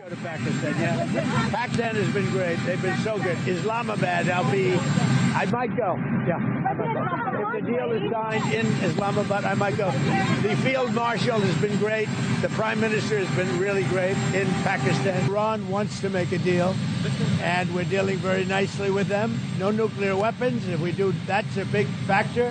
To Pakistan, yeah. Pakistan has been great. They've been so good. Islamabad, I might go. Yeah, I might go. If the deal is signed in Islamabad, I might go. The field marshal has been great. The prime minister has been really great in Pakistan. Iran wants to make a deal, and we're dealing very nicely with them. No nuclear weapons. If we do, that's a big factor.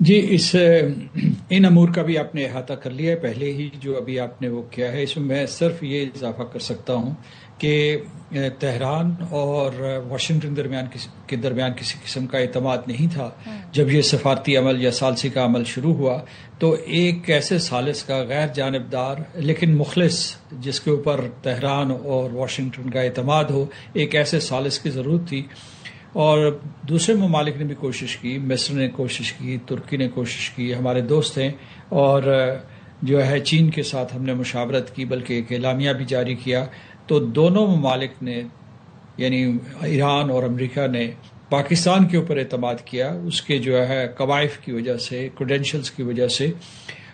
جی ان امور کا بھی آپ نے احاطہ کر لیا ہے پہلے ہی جو ابھی آپ نے وہ کیا ہے. اس میں میں صرف یہ اضافہ کر سکتا ہوں کہ تہران اور واشنگٹن کے درمیان کسی قسم کا اعتماد نہیں تھا. جب یہ سفارتی عمل یا ثالثی کا عمل شروع ہوا تو ایک ایسے ثالث کا غیر جانبدار لیکن مخلص جس کے اوپر تہران اور واشنگٹن کا اعتماد ہو، ایک ایسے ثالث کی ضرورت تھی. اور دوسرے ممالک نے بھی کوشش کی، مصر نے کوشش کی، ترکی نے کوشش کی، ہمارے دوست ہیں. اور جو ہے چین کے ساتھ ہم نے مشاورت کی، بلکہ ایک اعلامیہ بھی جاری کیا. تو دونوں ممالک نے یعنی ایران اور امریکہ نے پاکستان کے اوپر اعتماد کیا، اس کے جو ہے قوائف کی وجہ سے، کریڈینشلز کی وجہ سے.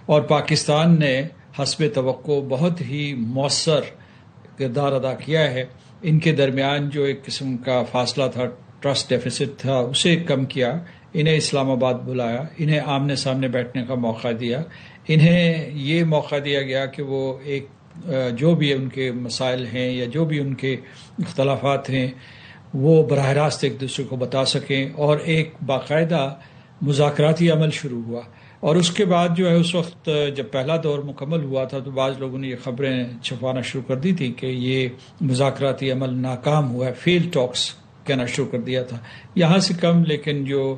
اور پاکستان نے حسب توقع بہت ہی مؤثر کردار ادا کیا ہے. ان کے درمیان جو ایک قسم کا فاصلہ تھا، ٹرسٹ ڈیفیسٹ تھا، اسے کم کیا. انہیں اسلام آباد بلایا، انہیں آمنے سامنے بیٹھنے کا موقع دیا، انہیں یہ موقع دیا گیا کہ وہ ایک جو بھی ان کے مسائل ہیں یا جو بھی ان کے اختلافات ہیں وہ براہ راست ایک دوسرے کو بتا سکیں. اور ایک باقاعدہ مذاکراتی عمل شروع ہوا. اور اس کے بعد جو ہے اس وقت جب پہلا دور مکمل ہوا تھا تو بعض لوگوں نے یہ خبریں چھپانا شروع کر دی تھی کہ یہ مذاکراتی عمل ناکام ہوا ہے، فیل ٹاکس کہنا شروع کر دیا تھا. یہاں سے کم لیکن جو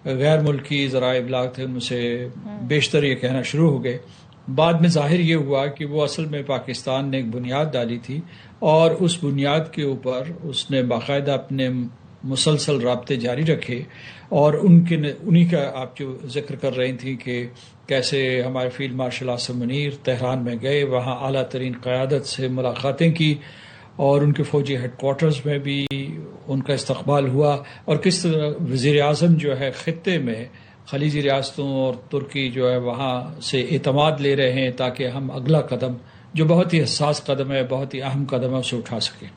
غیر ملکی ذرائع ابلاغ تھے ان میں سے بیشتر یہ کہنا شروع ہو گئے. بعد میں ظاہر یہ ہوا کہ وہ اصل میں پاکستان نے ایک بنیاد ڈالی تھی اور اس بنیاد کے اوپر اس نے باقاعدہ اپنے مسلسل رابطے جاری رکھے. اور انہی کا آپ جو ذکر کر رہی تھیں کہ کیسے ہمارے field marshal Asim Munir Tehran میں گئے، وہاں اعلیٰ ترین قیادت سے ملاقاتیں کی اور ان کے فوجی ہیڈ کوارٹرز میں بھی ان کا استقبال ہوا. اور کس طرح وزیر اعظم جو ہے خطے میں خلیجی ریاستوں اور ترکی جو ہے وہاں سے اعتماد لے رہے ہیں تاکہ ہم اگلا قدم جو بہت ہی حساس قدم ہے، بہت ہی اہم قدم ہے، اسے اٹھا سکیں.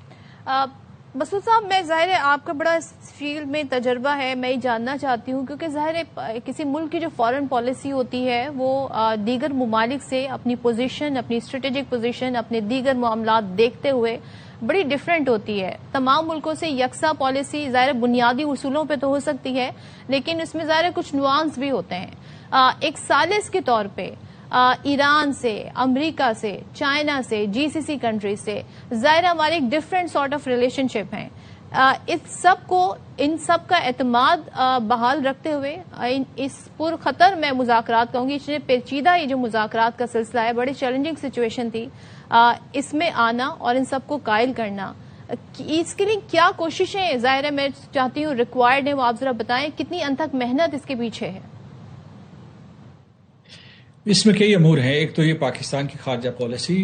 مسعود صاحب، میں ظاہر ہے آپ کا بڑا اس فیلڈ میں تجربہ ہے، میں یہ جاننا چاہتی ہوں کیونکہ ظاہر ہے کسی ملک کی جو فارن پالیسی ہوتی ہے وہ دیگر ممالک سے اپنی پوزیشن، اپنی اسٹریٹجک پوزیشن، اپنے دیگر معاملات دیکھتے ہوئے بڑی ڈیفرنٹ ہوتی ہے. تمام ملکوں سے یکساں پالیسی ظاہر بنیادی اصولوں پہ تو ہو سکتی ہے لیکن اس میں ظاہر کچھ نوانس بھی ہوتے ہیں. ایک ثالث کے طور پہ ایران سے، امریکہ سے، چائنا سے، جی سی سی کنٹریز سے ظاہر ہمارے ایک ڈفرینٹ سارٹ آف ریلیشن شپ ہیں. ان سب کا اعتماد بحال رکھتے ہوئے اس پرخطر میں مذاکرات کہوں گی، اتنے پیچیدہ یہ جو مذاکرات کا سلسلہ ہے، بڑی چیلنجنگ سچویشن تھی، اس میں آنا اور ان سب کو قائل کرنا، اس کے لیے کیا کوششیں ظاہر ہے میں چاہتی ہوں ریکوائرڈ ہیں، وہ آپ ذرا بتائیں کتنی انتھک محنت اس کے پیچھے ہے. اس میں کئی امور ہیں. ایک تو یہ پاکستان کی خارجہ پالیسی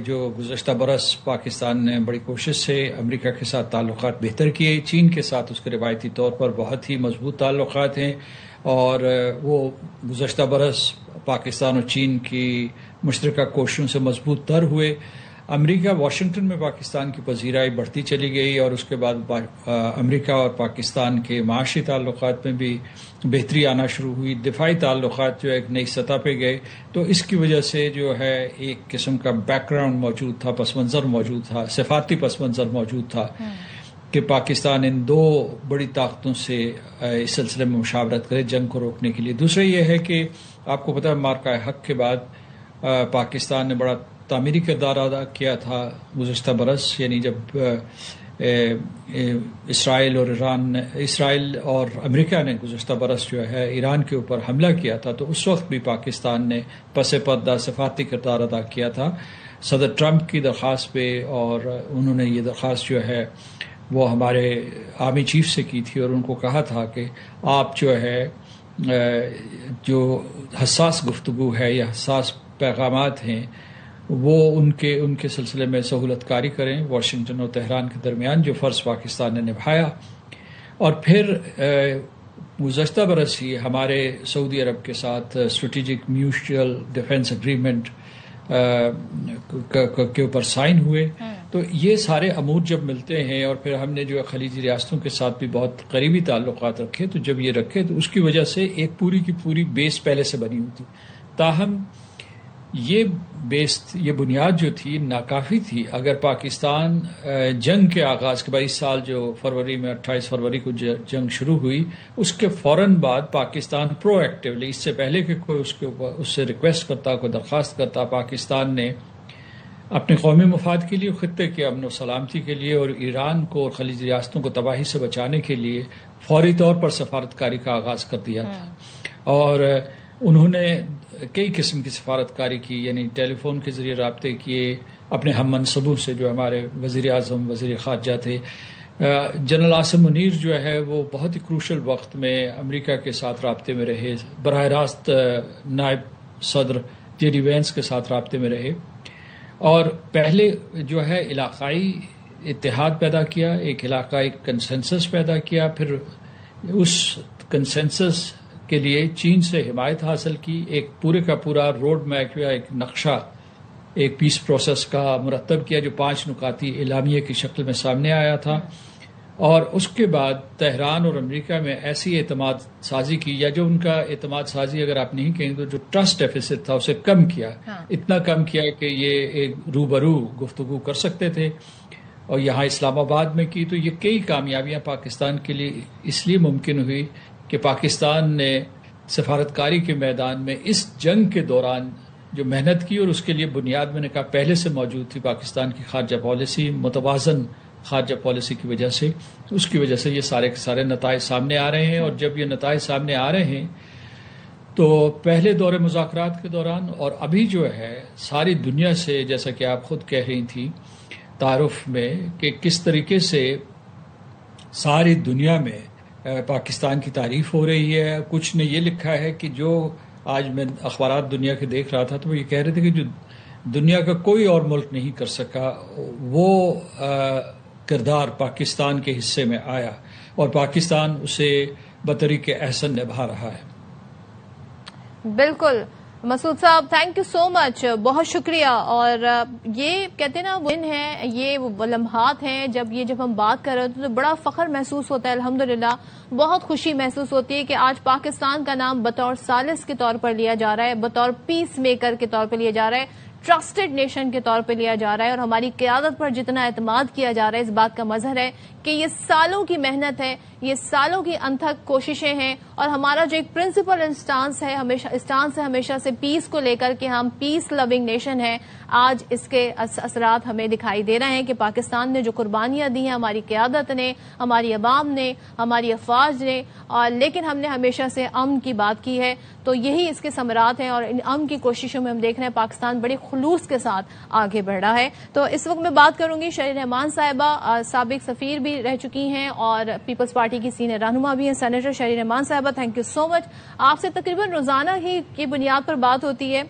جو گزشتہ برس پاکستان نے بڑی کوشش سے امریکہ کے ساتھ تعلقات بہتر کیے. چین کے ساتھ اس کے روایتی طور پر بہت ہی مضبوط تعلقات ہیں اور وہ گزشتہ برس پاکستان اور چین کی مشترکہ کوششوں سے مضبوط تر ہوئے. امریکہ واشنگٹن میں پاکستان کی پذیرائی بڑھتی چلی گئی اور اس کے بعد امریکہ اور پاکستان کے معاشی تعلقات میں بھی بہتری آنا شروع ہوئی. دفاعی تعلقات جو ایک نئی سطح پہ گئے. تو اس کی وجہ سے جو ہے ایک قسم کا بیک گراؤنڈ موجود تھا، پس منظر موجود تھا، صفاتی پس منظر موجود تھا کہ پاکستان ان دو بڑی طاقتوں سے اس سلسلے میں مشاورت کرے جنگ کو روکنے کے لیے. دوسرا یہ ہے کہ آپ کو پتہ ہے مارکہ حق کے بعد پاکستان نے بڑا تعمیری کردار ادا کیا تھا گزشتہ برس. یعنی جب اسرائیل اور امریکہ نے گزشتہ برس جو ہے ایران کے اوپر حملہ کیا تھا تو اس وقت بھی پاکستان نے پس پردہ صفاتی کردار ادا کیا تھا صدر ٹرمپ کی درخواست پہ. اور انہوں نے یہ درخواست جو ہے وہ ہمارے آرمی چیف سے کی تھی اور ان کو کہا تھا کہ آپ جو ہے جو حساس گفتگو ہے یا حساس پیغامات ہیں وہ ان کے سلسلے میں سہولت کاری کریں واشنگٹن اور تہران کے درمیان، جو فرض پاکستان نے نبھایا. اور پھر گزشتہ برس ہی ہمارے سعودی عرب کے ساتھ اسٹریٹجک میوچل ڈیفنس اگریمنٹ کے اوپر سائن ہوئے. تو یہ سارے امور جب ملتے ہیں اور پھر ہم نے جو خلیجی ریاستوں کے ساتھ بھی بہت قریبی تعلقات رکھے، تو جب یہ رکھے تو اس کی وجہ سے ایک پوری کی پوری بیس پہلے سے بنی ہوئی تھی. تاہم یہ بنیاد جو تھی ناکافی تھی. اگر پاکستان جنگ کے آغاز کے بعد اس سال جو فروری میں 28 فروری کو جنگ شروع ہوئی اس کے فوراً بعد پاکستان پرو ایکٹیولی، اس سے پہلے کہ کوئی اس سے ریکویسٹ کرتا، کوئی درخواست کرتا، پاکستان نے اپنے قومی مفاد کے لیے، خطے کے امن و سلامتی کے لیے اور ایران کو اور خلیجی ریاستوں کو تباہی سے بچانے کے لیے فوری طور پر سفارتکاری کا آغاز کر دیا تھا. اور انہوں نے کئی قسم کی سفارتکاری کی، یعنی ٹیلی فون کے ذریعے رابطے کیے اپنے ہم منصبوں سے جو ہمارے وزیر اعظم، وزیر خارجہ تھے. جنرل عاصم منیر جو ہے وہ بہت ہی کروشل وقت میں امریکہ کے ساتھ رابطے میں رہے، براہ راست نائب صدر جے ڈی وینس کے ساتھ رابطے میں رہے، اور پہلے جو ہے علاقائی اتحاد پیدا کیا، ایک علاقائی کنسنسس پیدا کیا، پھر اس کنسنسس کے لیے چین سے حمایت حاصل کی، ایک پورے کا پورا روڈ میپ یا ایک نقشہ ایک پیس پروسیس کا مرتب کیا جو 5 نکاتی اعلامیے کی شکل میں سامنے آیا تھا. اور اس کے بعد تہران اور امریکہ میں ایسی اعتماد سازی کی، یا جو ان کا اعتماد سازی اگر آپ نہیں کہیں تو جو ٹرسٹ ڈیفیسٹ تھا اسے کم کیا، اتنا کم کیا کہ یہ ایک روبرو گفتگو کر سکتے تھے. اور یہاں اسلام آباد میں کی تو یہ کئی کامیابیاں پاکستان کے لیے اس لیے ممکن ہوئی کہ پاکستان نے سفارتکاری کے میدان میں اس جنگ کے دوران جو محنت کی، اور اس کے لیے بنیاد میں نے کہا پہلے سے موجود تھی پاکستان کی خارجہ پالیسی، متوازن خارجہ پالیسی کی وجہ سے، اس کی وجہ سے یہ سارے کے سارے نتائج سامنے آ رہے ہیں. اور جب یہ نتائج سامنے آ رہے ہیں تو پہلے دور مذاکرات کے دوران اور ابھی جو ہے ساری دنیا سے، جیسا کہ آپ خود کہہ رہی تھی تعارف میں، کہ کس طریقے سے ساری دنیا میں پاکستان کی تعریف ہو رہی ہے. کچھ نے یہ لکھا ہے کہ جو آج میں اخبارات دنیا کے دیکھ رہا تھا تو وہ یہ کہہ رہے تھے کہ جو دنیا کا کوئی اور ملک نہیں کر سکا وہ کردار پاکستان کے حصے میں آیا، اور پاکستان اسے بطریق احسن نبھا رہا ہے. بالکل مسعود صاحب، تھینک یو سو مچ، بہت شکریہ. اور یہ کہتے ہیں نا وہ دن ہے، یہ وہ لمحات ہیں جب ہم بات کر رہے ہوتے ہیں تو بڑا فخر محسوس ہوتا ہے. الحمدللہ بہت خوشی محسوس ہوتی ہے کہ آج پاکستان کا نام بطور ثالث کے طور پر لیا جا رہا ہے، بطور پیس میکر کے طور پر لیا جا رہا ہے، ٹرسٹڈ نیشن کے طور پہ لیا جا رہا ہے. اور ہماری قیادت پر جتنا اعتماد کیا جا رہا ہے اس بات کا مظہر ہے کہ یہ سالوں کی محنت ہے، یہ سالوں کی انتھک کوششیں ہیں، اور ہمارا جو ایک پرنسپل اسٹانس ہے ہمیشہ سے پیس کو لے کر کہ ہم پیس لونگ نیشن ہے، آج اس کے اثرات ہمیں دکھائی دے رہے ہیں کہ پاکستان نے جو قربانیاں دی ہیں، ہماری قیادت نے، ہماری عوام نے، ہماری افواج نے، لیکن ہم نے ہمیشہ سے امن کی بات کی ہے، تو یہی اس کے ثمرات ہیں. اور ان امن کی کوششوں میں ہم دیکھ رہے ہیں پاکستان بڑے خلوص کے ساتھ آگے بڑھ رہا ہے. تو اس وقت میں بات کروں گی شہری رحمان صاحبہ، سابق سفیر بھی رہ چکی ہیں اور پیپلز پارٹی کی سینئر رہنما بھی ہیں. سینیٹر شہری رحمان صاحبہ، تھینک یو سو مچ. آپ سے تقریباً روزانہ ہی کی بنیاد پر بات ہوتی ہے.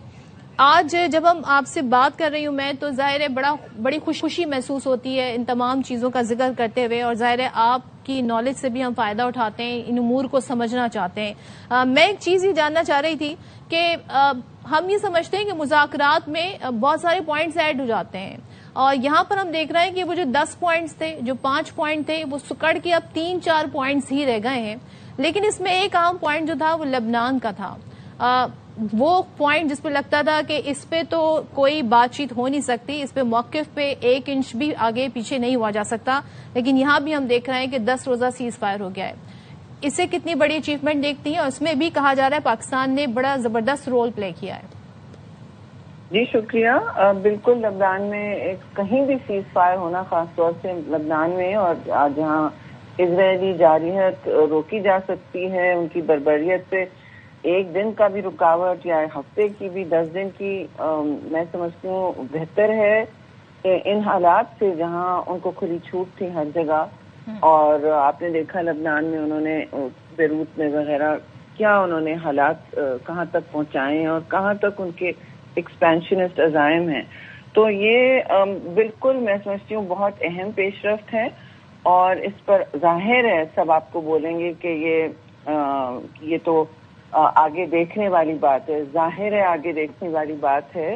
آج جب ہم آپ سے بات کر رہی ہوں میں تو ظاہر ہے بڑی خوشی محسوس ہوتی ہے ان تمام چیزوں کا ذکر کرتے ہوئے، اور ظاہر ہے آپ کی نالج سے بھی ہم فائدہ اٹھاتے ہیں، ان امور کو سمجھنا چاہتے ہیں. میں ایک چیز یہ جاننا چاہ رہی تھی کہ ہم یہ سمجھتے ہیں کہ مذاکرات میں بہت سارے پوائنٹس ایڈ ہو جاتے ہیں، اور یہاں پر ہم دیکھ رہے ہیں کہ وہ جو 10 پوائنٹس تھے، جو 5 پوائنٹ تھے، وہ سکڑ کے اب 3-4 پوائنٹس ہی رہ گئے ہیں. لیکن اس میں ایک اہم پوائنٹ جو تھا وہ لبنان کا تھا، وہ پوائنٹ جس پہ لگتا تھا کہ اس پہ تو کوئی بات چیت ہو نہیں سکتی، اس پہ موقف پہ 1 انچ بھی آگے پیچھے نہیں ہوا جا سکتا. لیکن یہاں بھی ہم دیکھ رہے ہیں کہ 10 روزہ سیز فائر ہو گیا ہے. اسے کتنی بڑی اچیومنٹ دیکھتی ہیں، اور اس میں بھی کہا جا رہا ہے پاکستان نے بڑا زبردست رول پلے کیا ہے. جی شکریہ. بالکل لبنان میں کہیں بھی سیز فائر ہونا، خاص طور سے لبنان میں، اور جہاں اسرائیلی جارحیت روکی جا سکتی ہے، ان کی بربریت پہ 1 دن کا بھی رکاوٹ یا ہفتے کی بھی 10 دن کی، میں سمجھتی ہوں بہتر ہے کہ ان حالات سے جہاں ان کو کھلی چھوٹ تھی ہر جگہ، اور آپ نے دیکھا لبنان میں انہوں نے بیروت میں وغیرہ کیا انہوں نے حالات کہاں تک پہنچائے ہیں اور کہاں تک ان کے ایکسپینشنسٹ عزائم ہیں. تو یہ بالکل میں سمجھتی ہوں بہت اہم پیش رفت ہے، اور اس پر ظاہر ہے سب آپ کو بولیں گے کہ یہ تو آگے دیکھنے والی بات ہے. ظاہر ہے آگے دیکھنے والی بات ہے.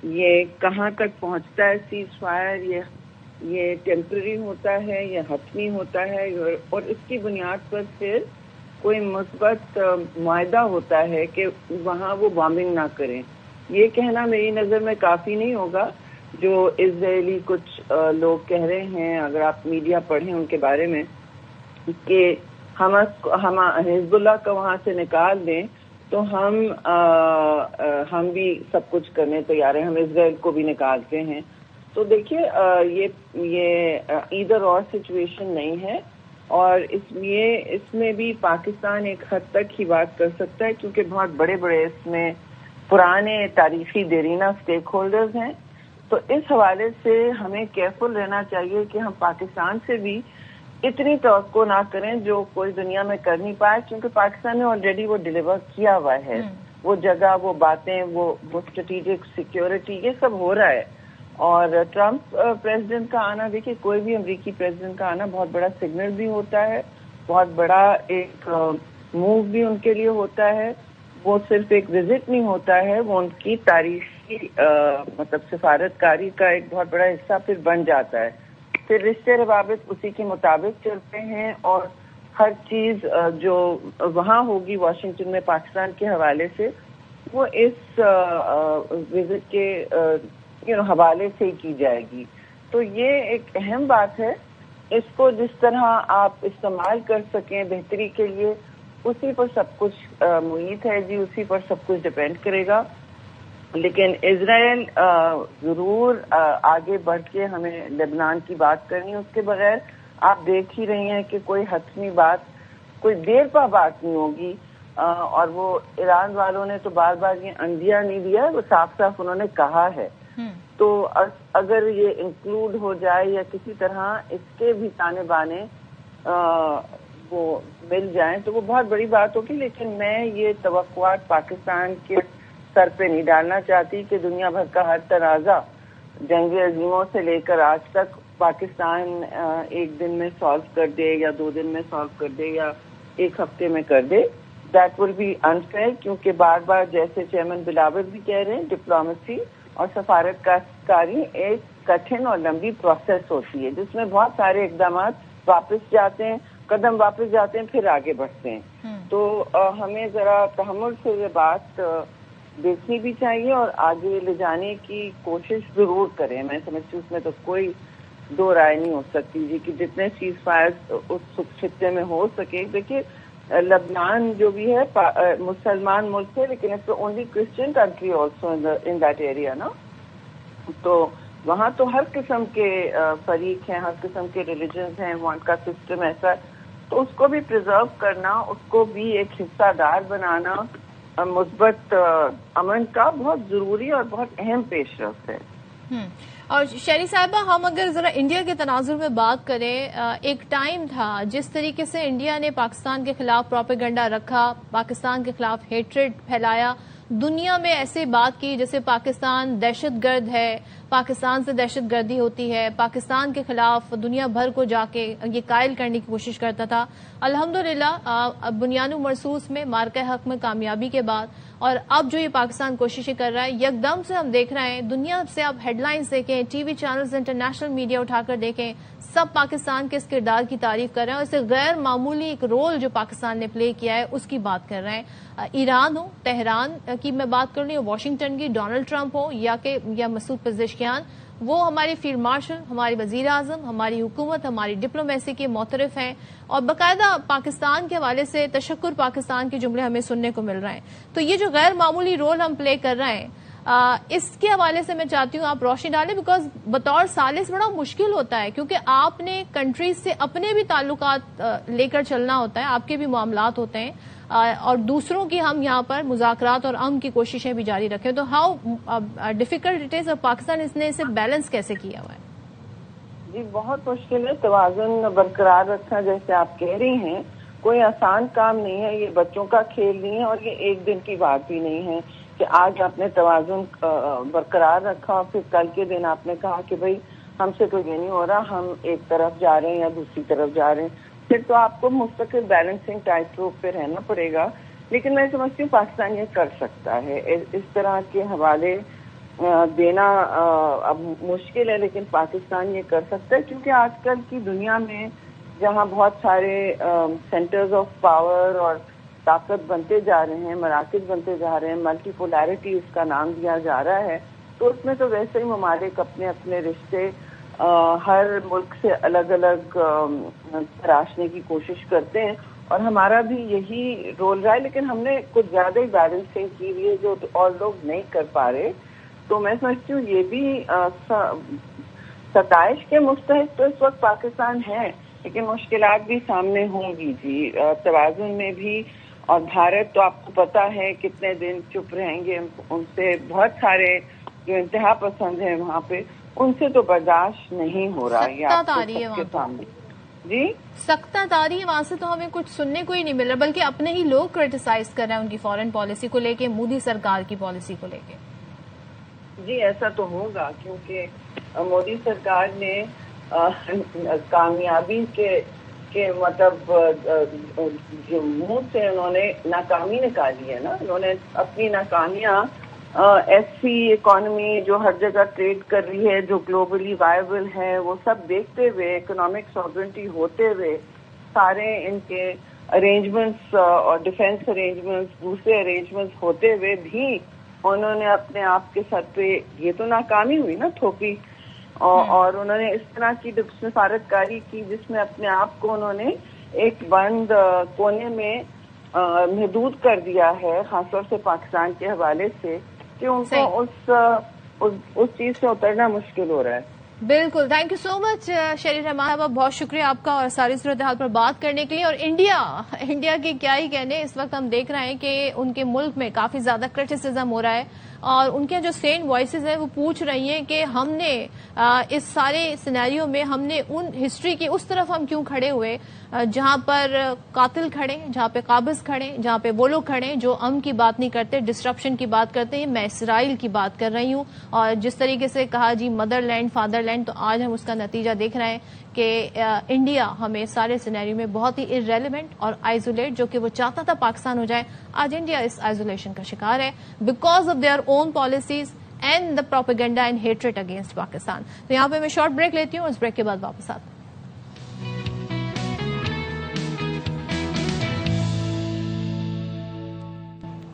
یہ کہاں تک پہنچتا ہے سیز فائر، یہ ٹیمپرری ہوتا ہے، یہ حتمی ہوتا ہے، اور اس کی بنیاد پر پھر کوئی مثبت معاہدہ ہوتا ہے کہ وہاں وہ بامبنگ نہ کریں. یہ کہنا میری نظر میں کافی نہیں ہوگا. جو اسرائیلی کچھ لوگ کہہ رہے ہیں, اگر آپ میڈیا پڑھیں ان کے بارے میں, کہ ہم حزب اللہ کو وہاں سے نکال دیں تو ہم بھی سب کچھ کرنے تیار ہیں, ہم اسرائیل کو بھی نکالتے ہیں. تو دیکھیے یہ ایدر اور سچویشن نہیں ہے, اور اس میں بھی پاکستان ایک حد تک ہی بات کر سکتا ہے, کیونکہ بہت بڑے بڑے اس میں پرانے تاریخی دیرینہ اسٹیک ہولڈرز ہیں. تو اس حوالے سے ہمیں کیئرفل رہنا چاہیے کہ ہم پاکستان سے بھی اتنی توقع نہ کریں جو کوئی دنیا میں کر نہیں پائے, کیونکہ پاکستان نے آلریڈی وہ ڈیلیور کیا ہوا ہے. وہ جگہ, وہ باتیں, وہ اسٹریٹجک سیکیورٹی, یہ سب ہو رہا ہے. اور ٹرمپ پریزیڈنٹ کا آنا, دیکھیے کوئی بھی امریکی پریزیڈنٹ کا آنا بہت بڑا سگنل بھی ہوتا ہے, بہت بڑا ایک موو بھی ان کے لیے ہوتا ہے. وہ صرف ایک وزٹ نہیں ہوتا ہے, وہ ان کی تاریخی مطلب سفارتکاری کا ایک بہت بڑا حصہ پھر بن جاتا ہے. پھر رشتے روابط اسی کے مطابق چلتے ہیں, اور ہر چیز جو وہاں ہوگی واشنگٹن میں پاکستان کے حوالے سے, وہ اس وزٹ کے حوالے سے ہی کی جائے گی. تو یہ ایک اہم بات ہے. اس کو جس طرح آپ استعمال کر سکیں بہتری کے لیے, اسی پر سب کچھ محیط ہے جی, اسی پر سب کچھ ڈپینڈ کرے گا. لیکن اسرائیل ضرور آگے بڑھ کے ہمیں لبنان کی بات کرنی ہے. اس کے بغیر آپ دیکھ ہی رہی ہیں کہ کوئی حتمی بات, کوئی دیر پا بات نہیں ہوگی. اور وہ ایران والوں نے تو بار بار یہ اندیا نہیں دیا, وہ صاف صاف انہوں نے کہا ہے. تو اگر یہ انکلوڈ ہو جائے یا کسی طرح اس کے بھی تانے بانے وہ مل جائیں تو وہ بہت بڑی بات ہوگی. لیکن میں یہ توقعات پاکستان کے سر پہ نہیں ڈالنا چاہتی کہ دنیا بھر کا ہر تنازع جنگ عظیموں سے لے کر آج تک پاکستان ایک دن میں سالو کر دے, یا 2 دن میں سالو کر دے, یا 1 ہفتے میں کر دے. دیٹ ول بی انفیئر, کیونکہ بار بار جیسے چیئرمین بلاول بھی کہہ رہے ہیں, ڈپلومیسی اور سفارت کاری ایک کٹھن اور لمبی پروسیس ہوتی ہے, جس میں بہت سارے اقدامات واپس جاتے ہیں, قدم واپس جاتے ہیں, پھر آگے بڑھتے ہیں. تو ہمیں ذرا تحمل سے یہ بات دیکھنی بھی چاہیے اور آگے لے جانے کی کوشش ضرور کریں. میں سمجھتی ہوں اس میں تو کوئی 2 رائے نہیں ہو سکتی جی, کہ جتنے سیز فائر اس خطے میں ہو سکے. دیکھیے لبنان جو بھی ہے مسلمان ملک ہے, لیکن it's only Christian country also in that area نا. تو وہاں تو ہر قسم کے فریق ہیں, ہر قسم کے ریلیجنز ہیں, وہاں کا سسٹم ایسا ہے. تو اس کو بھی پرزرو کرنا, اس کو بھی ایک حصہ دار بنانا مثبت امن کا بہت ضروری اور بہت اہم پیش رفت ہے. اور شہری صاحبہ, ہم اگر ذرا انڈیا کے تناظر میں بات کریں, ایک ٹائم تھا جس طریقے سے انڈیا نے پاکستان کے خلاف پروپیگنڈا رکھا, پاکستان کے خلاف ہیٹریڈ پھیلایا, دنیا میں ایسے بات کی جیسے پاکستان دہشت گرد ہے, پاکستان سے دہشت گردی ہوتی ہے, پاکستان کے خلاف دنیا بھر کو جا کے یہ قائل کرنے کی کوشش کرتا تھا. الحمدللہ بنیاد مرصوص میں مارکہ حق میں کامیابی کے بعد, اور اب جو یہ پاکستان کوششیں کر رہا ہے, یکدم سے ہم دیکھ رہے ہیں دنیا سے آپ ہیڈ لائنز دیکھیں, T V channels, international media اٹھا کر دیکھیں, سب پاکستان کے اس کردار کی تعریف کر رہے ہیں, اور اسے غیر معمولی ایک رول جو پاکستان نے پلے کیا ہے اس کی بات کر رہے ہیں. ایران ہو, تہران کی میں بات کر رہی ہوں, واشنگٹن کی, ڈونلڈ ٹرمپ ہو, یا مسعود پزشکیان, وہ ہماری فیلڈ مارشل, ہماری وزیر اعظم, ہماری حکومت, ہماری ڈپلومیسی کے معترف ہیں, اور باقاعدہ پاکستان کے حوالے سے تشکر پاکستان کے جملے ہمیں سننے کو مل رہے ہیں. تو یہ جو غیر معمولی رول ہم پلے کر رہے ہیں, اس کے حوالے سے میں چاہتی ہوں آپ روشنی ڈالیں, بیکاز بطور ثالث بڑا مشکل ہوتا ہے, کیونکہ آپ نے کنٹریز سے اپنے بھی تعلقات لے کر چلنا ہوتا ہے, آپ کے بھی معاملات ہوتے ہیں, اور دوسروں کی ہم یہاں پر مذاکرات اور امن کی کوششیں بھی جاری رکھیں. تو ہاؤ ڈیفیکلٹ اٹ از, اور پاکستان اس نے اسے بیلنس کیسے کیا ہوا ہے؟ جی بہت مشکل ہے توازن برقرار رکھنا, جیسے آپ کہہ رہی ہیں. کوئی آسان کام نہیں ہے, یہ بچوں کا کھیل نہیں ہے, اور یہ ایک دن کی بات بھی نہیں ہے کہ آج آپ نے توازن برقرار رکھا اور پھر کل کے دن آپ نے کہا کہ بھئی ہم سے تو یہ نہیں ہو رہا, ہم ایک طرف جا رہے ہیں یا دوسری طرف جا رہے ہیں. پھر تو آپ کو مستقل بیلنسنگ ٹائٹ روپ پہ رہنا پڑے گا. لیکن میں سمجھتی ہوں پاکستان یہ کر سکتا ہے. اس طرح کے حوالے دینا اب مشکل ہے, لیکن پاکستان یہ کر سکتا ہے, کیونکہ آج کل کی دنیا میں جہاں بہت سارے سینٹرز آف پاور اور طاقت بنتے جا رہے ہیں، مراکز بنتے جا رہے ہیں، ملٹی پولارٹی اس کا نام دیا جا رہا ہے، تو اس میں تو ویسے ہی ممالک اپنے اپنے رشتے ہر ملک سے الگ الگ تراشنے کی کوشش کرتے ہیں، اور ہمارا بھی یہی رول رہا ہے، لیکن ہم نے کچھ زیادہ ہی بیلنسنگ کی ہوئی ہے جو اور لوگ نہیں کر پا رہے. تو میں سمجھتی ہوں یہ بھی ستائش کے مستحق تو اس وقت پاکستان ہے، لیکن مشکلات بھی سامنے ہوں گی جی توازن میں بھی. اور بھارت تو آپ کو پتا ہے کتنے دن چپ رہیں گے، ان سے بہت سارے جو انتہا پسند ہیں وہاں پہ، ان سے تو برداشت نہیں ہو رہا. یہ آپ کو سب کے سامنے جی سختہ تاری ہے، وہاں سے تو ہمیں کچھ سننے کو ہی نہیں مل رہا، بلکہ اپنے ہی لوگ کرٹیسائز کر رہے ہیں ان کی فارن پالیسی کو لے کے، مودی سرکار کی پالیسی کو لے کے. جی ایسا تو ہوگا، کیونکہ مودی سرکار نے کامیابی کے مطلب جو منہ سے انہوں نے ناکامی نکالی ہے نا، انہوں نے اپنی ناکامیاں ایسی اکانومی جو ہر جگہ ٹریڈ کر رہی ہے، جو گلوبلی وائبل ہے، وہ سب دیکھتے ہوئے، اکنامک ساورنٹی ہوتے ہوئے، سارے ان کے ارینجمنٹس اور ڈیفینس ارینجمنٹس، دوسرے ارینجمنٹس ہوتے ہوئے بھی انہوں نے اپنے آپ کے سر پہ یہ تو ناکامی ہوئی نا تھوپی، اور انہوں نے اس طرح کی سفارت کاری کی جس میں اپنے آپ کو انہوں نے ایک بند کونے میں محدود کر دیا ہے، خاص طور سے پاکستان کے حوالے سے، کہ ان کو اس چیز سے اترنا مشکل ہو رہا ہے. بالکل، تھینک یو سو مچ شریر رحمان صاحبہ، بہت شکریہ آپ کا اور ساری صورتحال پر بات کرنے کے لیے. اور انڈیا کے کیا ہی کہنے، اس وقت ہم دیکھ رہے ہیں کہ ان کے ملک میں کافی زیادہ کرٹیسزم ہو رہا ہے، اور ان کے جو سینٹ وائسز ہیں وہ پوچھ رہی ہیں کہ ہم نے اس سارے سینیریو میں ہم نے ان ہسٹری کی اس طرف ہم کیوں کھڑے ہوئے جہاں پر قاتل کھڑے، جہاں پہ قابض کھڑے، جہاں پہ وہ لوگ کھڑے جو امن کی بات نہیں کرتے، ڈسٹرپشن کی بات کرتے ہیں. میں اسرائیل کی بات کر رہی ہوں، اور جس طریقے سے کہا جی مدر لینڈ فادر لینڈ، تو آج ہم اس کا نتیجہ دیکھ رہے ہیں کہ انڈیا ہمیں سارے سینیریو میں بہت ہی ارریلیونٹ اور آئسولیٹ، جو کہ وہ چاہتا تھا پاکستان ہو جائے، آج انڈیا اس آئسولیشن کا شکار ہے because of their own policies and the propaganda and hatred against Pakistan. تو یہاں پہ میں شارٹ بریک لیتی ہوں، اس بریک کے بعد واپس آتا ہوں.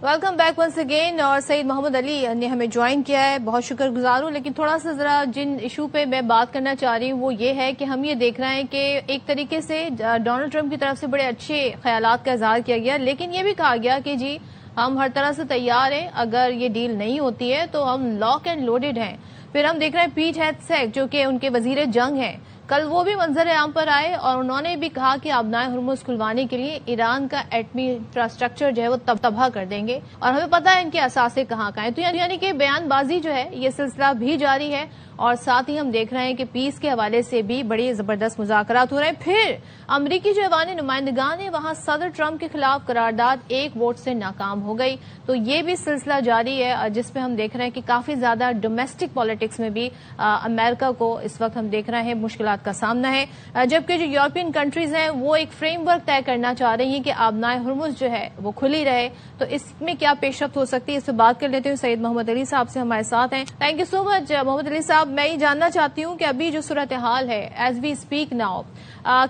Welcome back once again. اور سعید محمد علی نے ہمیں جوائن کیا ہے، بہت شکر گزار ہوں. لیکن تھوڑا سا ذرا جن ایشو پہ میں بات کرنا چاہ رہی ہوں وہ یہ ہے کہ ہم یہ دیکھ رہے ہیں کہ ایک طریقے سے ڈونلڈ ٹرمپ کی طرف سے بڑے اچھے خیالات کا اظہار کیا گیا، لیکن یہ بھی کہا گیا کہ جی ہم ہر طرح سے تیار ہیں، اگر یہ ڈیل نہیں ہوتی ہے تو ہم لاک اینڈ لوڈڈ ہیں. پھر ہم دیکھ رہے ہیں پیٹ ہیگسیگ جو کہ ان کے وزیر جنگ ہیں، کل وہ بھی منظر عام پر آئے اور انہوں نے بھی کہا کہ آبنائے ہرمز کھلوانے کے لیے ایران کا ایٹمی انفراسٹرکچر جو ہے وہ تباہ کر دیں گے، اور ہمیں پتا ہے ان کے اثاثے کہاں ہیں. تو یعنی کہ بیان بازی جو ہے یہ سلسلہ بھی جاری ہے، اور ساتھ ہی ہم دیکھ رہے ہیں کہ پیس کے حوالے سے بھی بڑی زبردست مذاکرات ہو رہے ہیں. پھر امریکی جو ایوان نمائندگان ہے وہاں صدر ٹرمپ کے خلاف قرارداد ایک ووٹ سے ناکام ہو گئی. تو یہ بھی سلسلہ جاری ہے جس پہ ہم دیکھ رہے ہیں کہ کافی زیادہ ڈومیسٹک پالیٹکس میں بھی امریکہ کو اس وقت ہم دیکھ رہے ہیں مشکلات کا سامنا ہے، جبکہ جو یورپین کنٹریز ہیں وہ ایک فریم ورک طے کرنا چاہ رہی ہیں کہ آبنائے ہرمز جو ہے وہ کھلی رہے. تو اس میں کیا پیش رفت ہو سکتی ہے، اس سے بات کر لیتے ہیں. سعید محمد علی صاحب سے ہمارے ساتھ ہیں. تھینک یو سو مچ محمد علی صاحب. میں یہ جاننا چاہتی ہوں کہ ابھی جو صورتحال ہے ایز وی اسپیک ناؤ،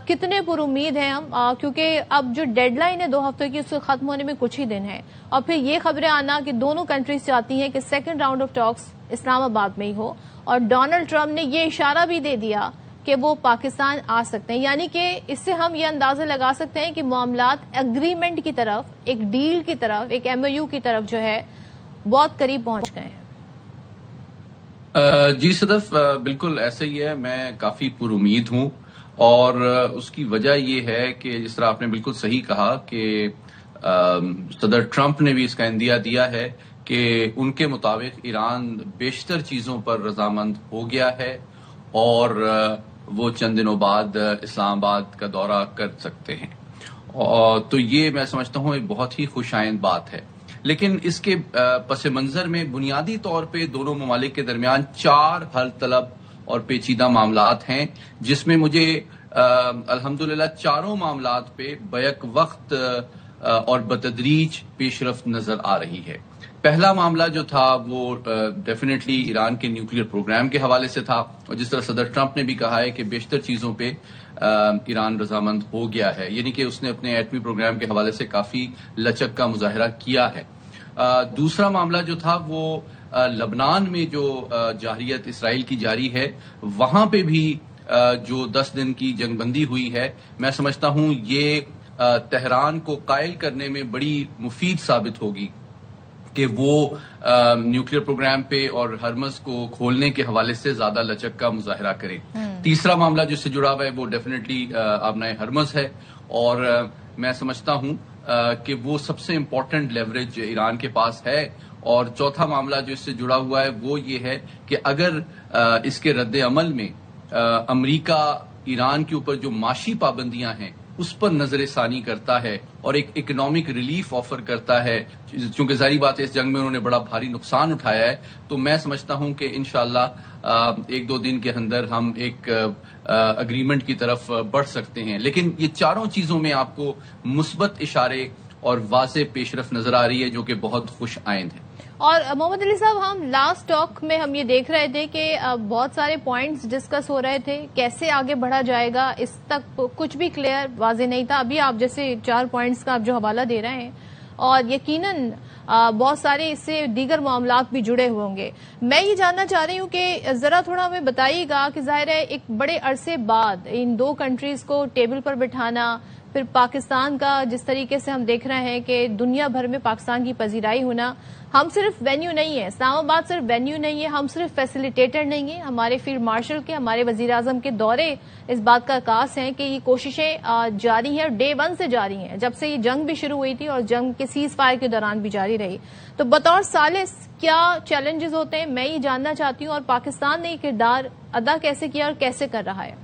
کتنے پر امید ہیں ہم، کیونکہ اب جو ڈیڈ لائن ہے 2 ہفتوں کی اس کو ختم ہونے میں کچھ ہی دن ہے، اور پھر یہ خبریں آنا کہ دونوں کنٹریز چاہتی ہیں کہ سیکنڈ راؤنڈ آف ٹاکس اسلام آباد میں ہی ہو، اور ڈونلڈ ٹرمپ نے یہ اشارہ بھی دے دیا کہ وہ پاکستان آ سکتے ہیں. یعنی کہ اس سے ہم یہ اندازہ لگا سکتے ہیں کہ معاملات اگریمنٹ کی طرف، ایک ڈیل کی طرف، ایک ایم او یو کی طرف جو ہے بہت قریب پہنچ گئے ہیں. جی صدف، بالکل ایسا ہی ہے. میں کافی پر امید ہوں، اور اس کی وجہ یہ ہے کہ جس طرح آپ نے بالکل صحیح کہا کہ صدر ٹرمپ نے بھی اس کا اندیہ دیا ہے کہ ان کے مطابق ایران بیشتر چیزوں پر رضامند ہو گیا ہے، اور وہ چند دنوں بعد اسلام آباد کا دورہ کر سکتے ہیں. تو یہ میں سمجھتا ہوں ایک بہت ہی خوش آئند بات ہے. لیکن اس کے پس منظر میں بنیادی طور پہ دونوں ممالک کے درمیان 4 حل طلب اور پیچیدہ معاملات ہیں، جس میں مجھے الحمدللہ چاروں معاملات پہ بیک وقت اور بتدریج پیش رفت نظر آ رہی ہے. پہلا معاملہ جو تھا وہ ڈیفینیٹلی ایران کے نیوکلیئر پروگرام کے حوالے سے تھا، اور جس طرح صدر ٹرمپ نے بھی کہا ہے کہ بیشتر چیزوں پہ ایران رضامند ہو گیا ہے، یعنی کہ اس نے اپنے ایٹمی پروگرام کے حوالے سے کافی لچک کا مظاہرہ کیا ہے۔ دوسرا معاملہ جو تھا وہ لبنان میں جو جارحیت اسرائیل کی جاری ہے، وہاں پہ بھی جو 10 دن کی جنگ بندی ہوئی ہے، میں سمجھتا ہوں یہ تہران کو قائل کرنے میں بڑی مفید ثابت ہوگی کہ وہ نیوکلیئر پروگرام پہ اور ہرمز کو کھولنے کے حوالے سے زیادہ لچک کا مظاہرہ کرے۔ تیسرا معاملہ جس سے جڑا ہوا ہے وہ ڈیفینیٹلی آبنائے ہرمز ہے، اور میں سمجھتا ہوں کہ وہ سب سے امپورٹنٹ لیوریج ایران کے پاس ہے۔ اور چوتھا معاملہ جو اس سے جڑا ہوا ہے وہ یہ ہے کہ اگر اس کے رد عمل میں امریکہ ایران کے اوپر جو معاشی پابندیاں ہیں اس پر نظر ثانی کرتا ہے اور ایک اکنامک ریلیف آفر کرتا ہے، چونکہ ظاہری بات ہے اس جنگ میں انہوں نے بڑا بھاری نقصان اٹھایا ہے، تو میں سمجھتا ہوں کہ انشاءاللہ 1-2 دن کے اندر ہم ایک اگریمنٹ کی طرف بڑھ سکتے ہیں۔ لیکن یہ چاروں چیزوں میں آپ کو مثبت اشارے اور واضح پیشرفت نظر آ رہی ہے جو کہ بہت خوش آئند ہے۔ اور محمد علی صاحب، ہم لاسٹ ٹاک میں ہم یہ دیکھ رہے تھے کہ بہت سارے پوائنٹس ڈسکس ہو رہے تھے، کیسے آگے بڑھا جائے گا اس تک کچھ بھی کلیئر واضح نہیں تھا۔ ابھی آپ جیسے 4 پوائنٹس کا آپ جو حوالہ دے رہے ہیں، اور یقیناً بہت سارے اس سے دیگر معاملات بھی جڑے ہوئے ہوں گے۔ میں یہ جاننا چاہ رہی ہوں کہ ذرا تھوڑا ہمیں بتائیے گا کہ ظاہر ہے ایک بڑے عرصے بعد ان 2 کنٹریز کو ٹیبل پر بٹھانا، پھر پاکستان کا جس طریقے سے ہم دیکھ رہے ہیں کہ دنیا بھر میں پاکستان کی پذیرائی ہونا، ہم صرف وینیو نہیں ہے، اسلام آباد صرف وینیو نہیں ہے، ہم صرف فیسیلیٹیٹر نہیں ہیں، ہمارے فیلڈ مارشل کے، ہمارے وزیر اعظم کے دورے اس بات کا عکاس ہیں کہ یہ کوششیں جاری ہیں اور ڈے 1 سے جاری ہیں، جب سے یہ جنگ بھی شروع ہوئی تھی اور جنگ کے سیز فائر کے دوران بھی جاری رہی۔ تو بطور ثالث کیا چیلنجز ہوتے ہیں، میں یہ جاننا چاہتی ہوں، اور پاکستان نے یہ کردار ادا کیسے کیا اور کیسے کر رہا ہے؟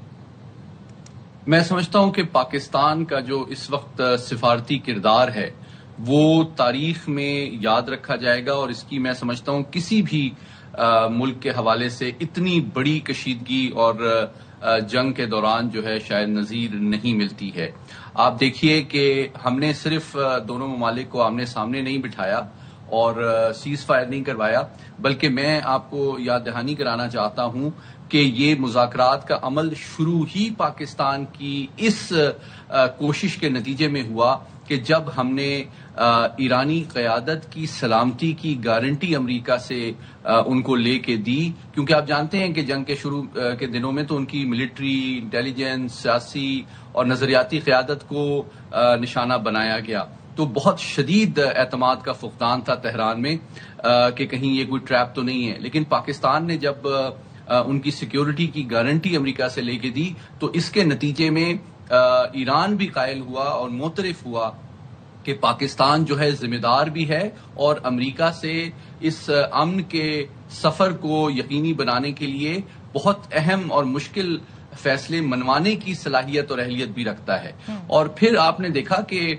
میں سمجھتا ہوں کہ پاکستان کا جو اس وقت سفارتی کردار ہے وہ تاریخ میں یاد رکھا جائے گا، اور اس کی میں سمجھتا ہوں کسی بھی ملک کے حوالے سے اتنی بڑی کشیدگی اور جنگ کے دوران جو ہے شاید نظیر نہیں ملتی ہے۔ آپ دیکھیے کہ ہم نے صرف دونوں ممالک کو آمنے سامنے نہیں بٹھایا اور سیز فائر نہیں کروایا، بلکہ میں آپ کو یاد دہانی کرانا چاہتا ہوں کہ یہ مذاکرات کا عمل شروع ہی پاکستان کی اس کوشش کے نتیجے میں ہوا کہ جب ہم نے ایرانی قیادت کی سلامتی کی گارنٹی امریکہ سے ان کو لے کے دی، کیونکہ آپ جانتے ہیں کہ جنگ کے شروع کے دنوں میں تو ان کی ملٹری، انٹیلیجنس، سیاسی اور نظریاتی قیادت کو نشانہ بنایا گیا، تو بہت شدید اعتماد کا فقدان تھا تہران میں کہ کہیں یہ کوئی ٹریپ تو نہیں ہے۔ لیکن پاکستان نے جب ان کی سیکیورٹی کی گارنٹی امریکہ سے لے کے دی تو اس کے نتیجے میں ایران بھی قائل ہوا اور معترف ہوا کہ پاکستان جو ہے ذمہ دار بھی ہے، اور امریکہ سے اس امن کے سفر کو یقینی بنانے کے لیے بہت اہم اور مشکل فیصلے منوانے کی صلاحیت اور اہلیت بھی رکھتا ہے۔ اور پھر آپ نے دیکھا کہ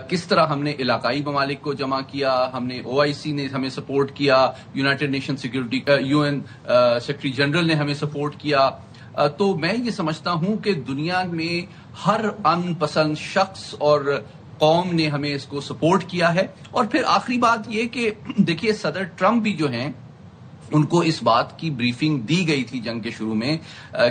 کس طرح ہم نے علاقائی ممالک کو جمع کیا، ہم نے OIC نے ہمیں سپورٹ کیا، United nation security UN secretary general نے ہمیں سپورٹ کیا۔ تو میں یہ سمجھتا ہوں کہ دنیا میں ہر امن پسند شخص اور قوم نے ہمیں اس کو سپورٹ کیا ہے۔ اور پھر آخری بات یہ کہ دیکھیے صدر ٹرمپ بھی جو ہیں ان کو اس بات کی بریفنگ دی گئی تھی جنگ کے شروع میں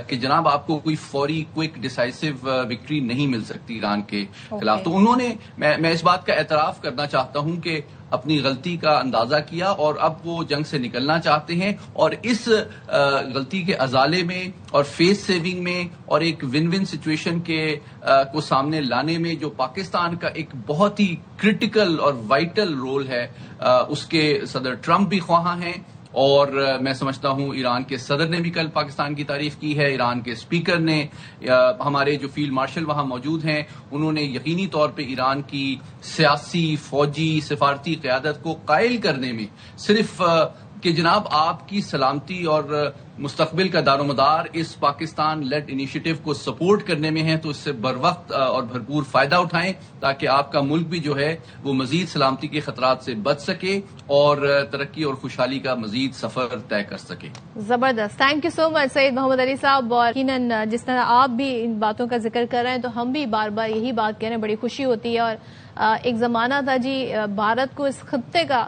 کہ جناب آپ کو کوئی فوری کوئک ڈیسائسو وکٹری نہیں مل سکتی ایران کے خلاف۔ تو انہوں نے میں اس بات کا اعتراف کرنا چاہتا ہوں کہ اپنی غلطی کا اندازہ کیا اور اب وہ جنگ سے نکلنا چاہتے ہیں، اور اس غلطی کے ازالے میں اور فیس سیونگ میں اور ایک ون ون سچویشن کو سامنے لانے میں جو پاکستان کا ایک بہت ہی کرٹیکل اور وائٹل رول ہے، اس کے صدر ٹرمپ بھی خواہاں ہیں۔ اور میں سمجھتا ہوں ایران کے صدر نے بھی کل پاکستان کی تعریف کی ہے، ایران کے اسپیکر نے، ہمارے جو فیلڈ مارشل وہاں موجود ہیں انہوں نے یقینی طور پہ ایران کی سیاسی، فوجی، سفارتی قیادت کو قائل کرنے میں صرف کہ جناب آپ کی سلامتی اور مستقبل کا دار و مدار اس پاکستان لیڈ انیشیٹو کو سپورٹ کرنے میں ہے، تو اس سے بر وقت اور بھرپور فائدہ اٹھائیں تاکہ آپ کا ملک بھی جو ہے وہ مزید سلامتی کے خطرات سے بچ سکے اور ترقی اور خوشحالی کا مزید سفر طے کر سکے۔ زبردست، تھینک یو سو مچ سید محمد علی صاحب۔ اور یقیناً جس طرح آپ بھی ان باتوں کا ذکر کر رہے ہیں تو ہم بھی بار بار یہی بات کہہ رہے ہیں، بڑی خوشی ہوتی ہے۔ اور ایک زمانہ تھا جی بھارت کو اس خطے کا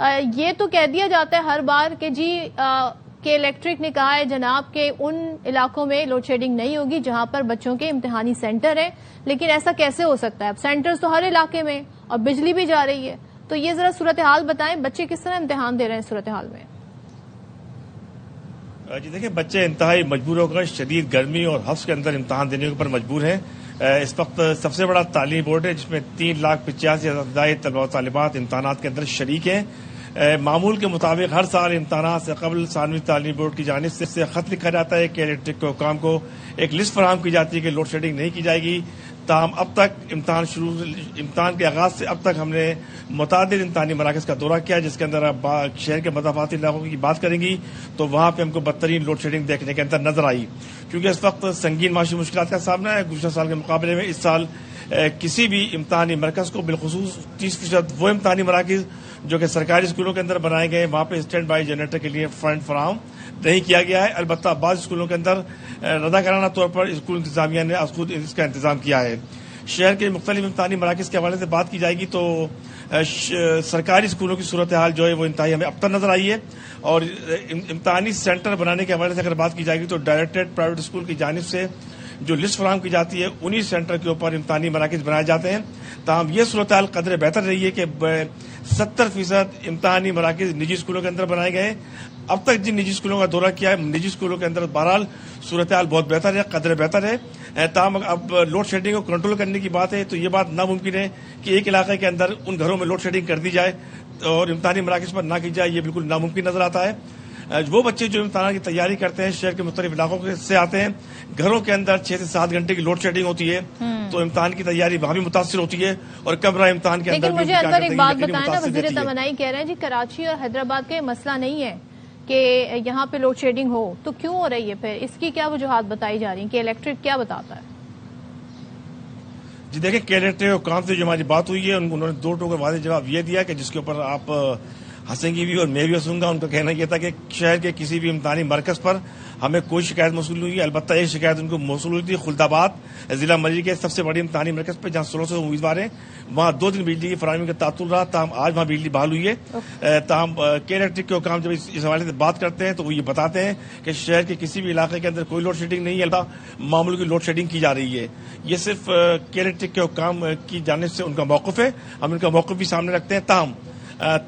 یہ تو کہہ دیا جاتا ہے ہر بار کہ جی کہ الیکٹرک نے کہا ہے جناب کہ ان علاقوں میں لوڈ شیڈنگ نہیں ہوگی جہاں پر بچوں کے امتحانی سینٹر ہیں، لیکن ایسا کیسے ہو سکتا ہے؟ اب سینٹرز تو ہر علاقے میں اور بجلی بھی جا رہی ہے، تو یہ ذرا صورتحال بتائیں، بچے کس طرح امتحان دے رہے ہیں صورتحال میں؟ جی دیکھیں، بچے انتہائی مجبور ہو کر شدید گرمی اور حفظ کے اندر امتحان دینے کے اوپر مجبور ہیں۔ اس وقت سب سے بڑا تعلیمی بورڈ ہے جس میں 3,85,000 طلباء و طالبات امتحانات کے اندر شریک ہیں۔ معمول کے مطابق ہر سال امتحانات سے قبل ثانوی تعلیمی بورڈ کی جانب سے خط لکھا جاتا ہے کہ الیکٹرک کے حکام کو ایک لسٹ فراہم کی جاتی ہے کہ لوڈ شیڈنگ نہیں کی جائے گی۔ تاہم اب تک امتحان کے آغاز سے اب تک ہم نے متعدد امتحانی مراکز کا دورہ کیا، جس کے اندر اب شہر کے مضافاتی علاقوں کی بات کریں گی تو وہاں پہ ہم کو بدترین لوڈ شیڈنگ دیکھنے کے اندر نظر آئی، کیونکہ اس وقت سنگین معاشی مشکلات کا سامنا ہے۔ گزشتہ سال کے مقابلے میں اس سال کسی بھی امتحانی مرکز کو بالخصوص 30% وہ امتحانی مراکز جو کہ سرکاری اسکولوں کے اندر بنائے گئے وہاں پہ اسٹینڈ بائی جنریٹر کے لیے فنڈ فراہم نہیں کیا گیا ہے۔ البتہ بعض اسکولوں کے اندر رضاکارانہ طور پر اسکول انتظامیہ نے خود اس کا انتظام کیا ہے۔ شہر کے مختلف امتحانی مراکز کے حوالے سے بات کی جائے گی تو سرکاری اسکولوں کی صورتحال جو ہے وہ انتہائی ہمیں اب تک نظر آئی ہے، اور امتحانی سینٹر بنانے کے حوالے سے اگر بات کی جائے گی تو ڈائریکٹریٹ پرائیویٹ اسکول کی جانب سے جو لسٹ فراہم کی جاتی ہے انہی سینٹر کے اوپر امتحانی مراکز بنائے جاتے ہیں۔ تاہم یہ صورتحال قدر بہتر رہی ہے کہ 70% امتحانی مراکز نجی اسکولوں کے اندر بنائے گئے۔ اب تک جن نجی اسکولوں کا دورہ کیا ہے نجی اسکولوں کے اندر بہرحال صورتحال بہت بہتر ہے، قدر بہتر ہے۔ تاہم اب لوڈ شیڈنگ کو کنٹرول کرنے کی بات ہے تو یہ بات ناممکن ہے کہ ایک علاقے کے اندر ان گھروں میں لوڈ شیڈنگ کر دی جائے اور امتحانی مراکز پر نہ کی جائے، یہ بالکل ناممکن نظر آتا ہے۔ وہ بچے جو امتحان کی تیاری کرتے ہیں شہر کے مختلف علاقوں سے آتے ہیں، گھروں کے اندر 6 سے 7 گھنٹے کی لوڈ شیڈنگ ہوتی ہے تو امتحان کی تیاری وہاں بھی متاثر ہوتی ہے اور کمرہ امتحان کے اندر لیکن مجھے اندر ایک بات بتائیں نا، وزیر توانائی کہہ رہے ہیں جی کراچی اور حیدرآباد کا یہ مسئلہ نہیں ہے کہ یہاں پہ لوڈ شیڈنگ ہو، تو کیوں ہو رہی ہے پھر؟ اس کی کیا وجوہات بتائی جا رہی ہیں کہ الیکٹرک کیا بتاتا ہے؟ جی دیکھیں، کیڈر حکام سے جو ہماری بات ہوئی ہے انہوں نے 2 ٹوکر واضح جواب یہ دیا کہ جس کے اوپر آپ ہنسیں گی بھی اور میں بھی ہنسوں گا۔ ان کا کہنا یہ تھا کہ شہر کے کسی بھی امتحانی مرکز پر ہمیں کوئی شکایت موصول نہیں ہوئی، البتہ ایک شکایت ان کو موصول ہوئی تھی خلد آباد ضلع مری کے سب سے بڑی امتحانی مرکز پہ جہاں 1600 امیدوار ہیں، وہاں 2 دن بجلی کی فراہمی کا تعطل رہا، تاہم آج وہاں بجلی بحال ہوئی ہے۔ تاہم کیڈر کے حکام جب اس حوالے سے بات کرتے ہیں تو وہ یہ بتاتے ہیں کہ شہر کے کسی بھی علاقے کے اندر کوئی لوڈ شیڈنگ نہیں ہے، البتہ معمول کی لوڈ شیڈنگ کی جا رہی ہے۔ یہ صرف کیڈر کے حکام کی جانب سے ان کا موقف ہے، ہم ان کا موقف بھی سامنے رکھتے ہیں۔ تاہم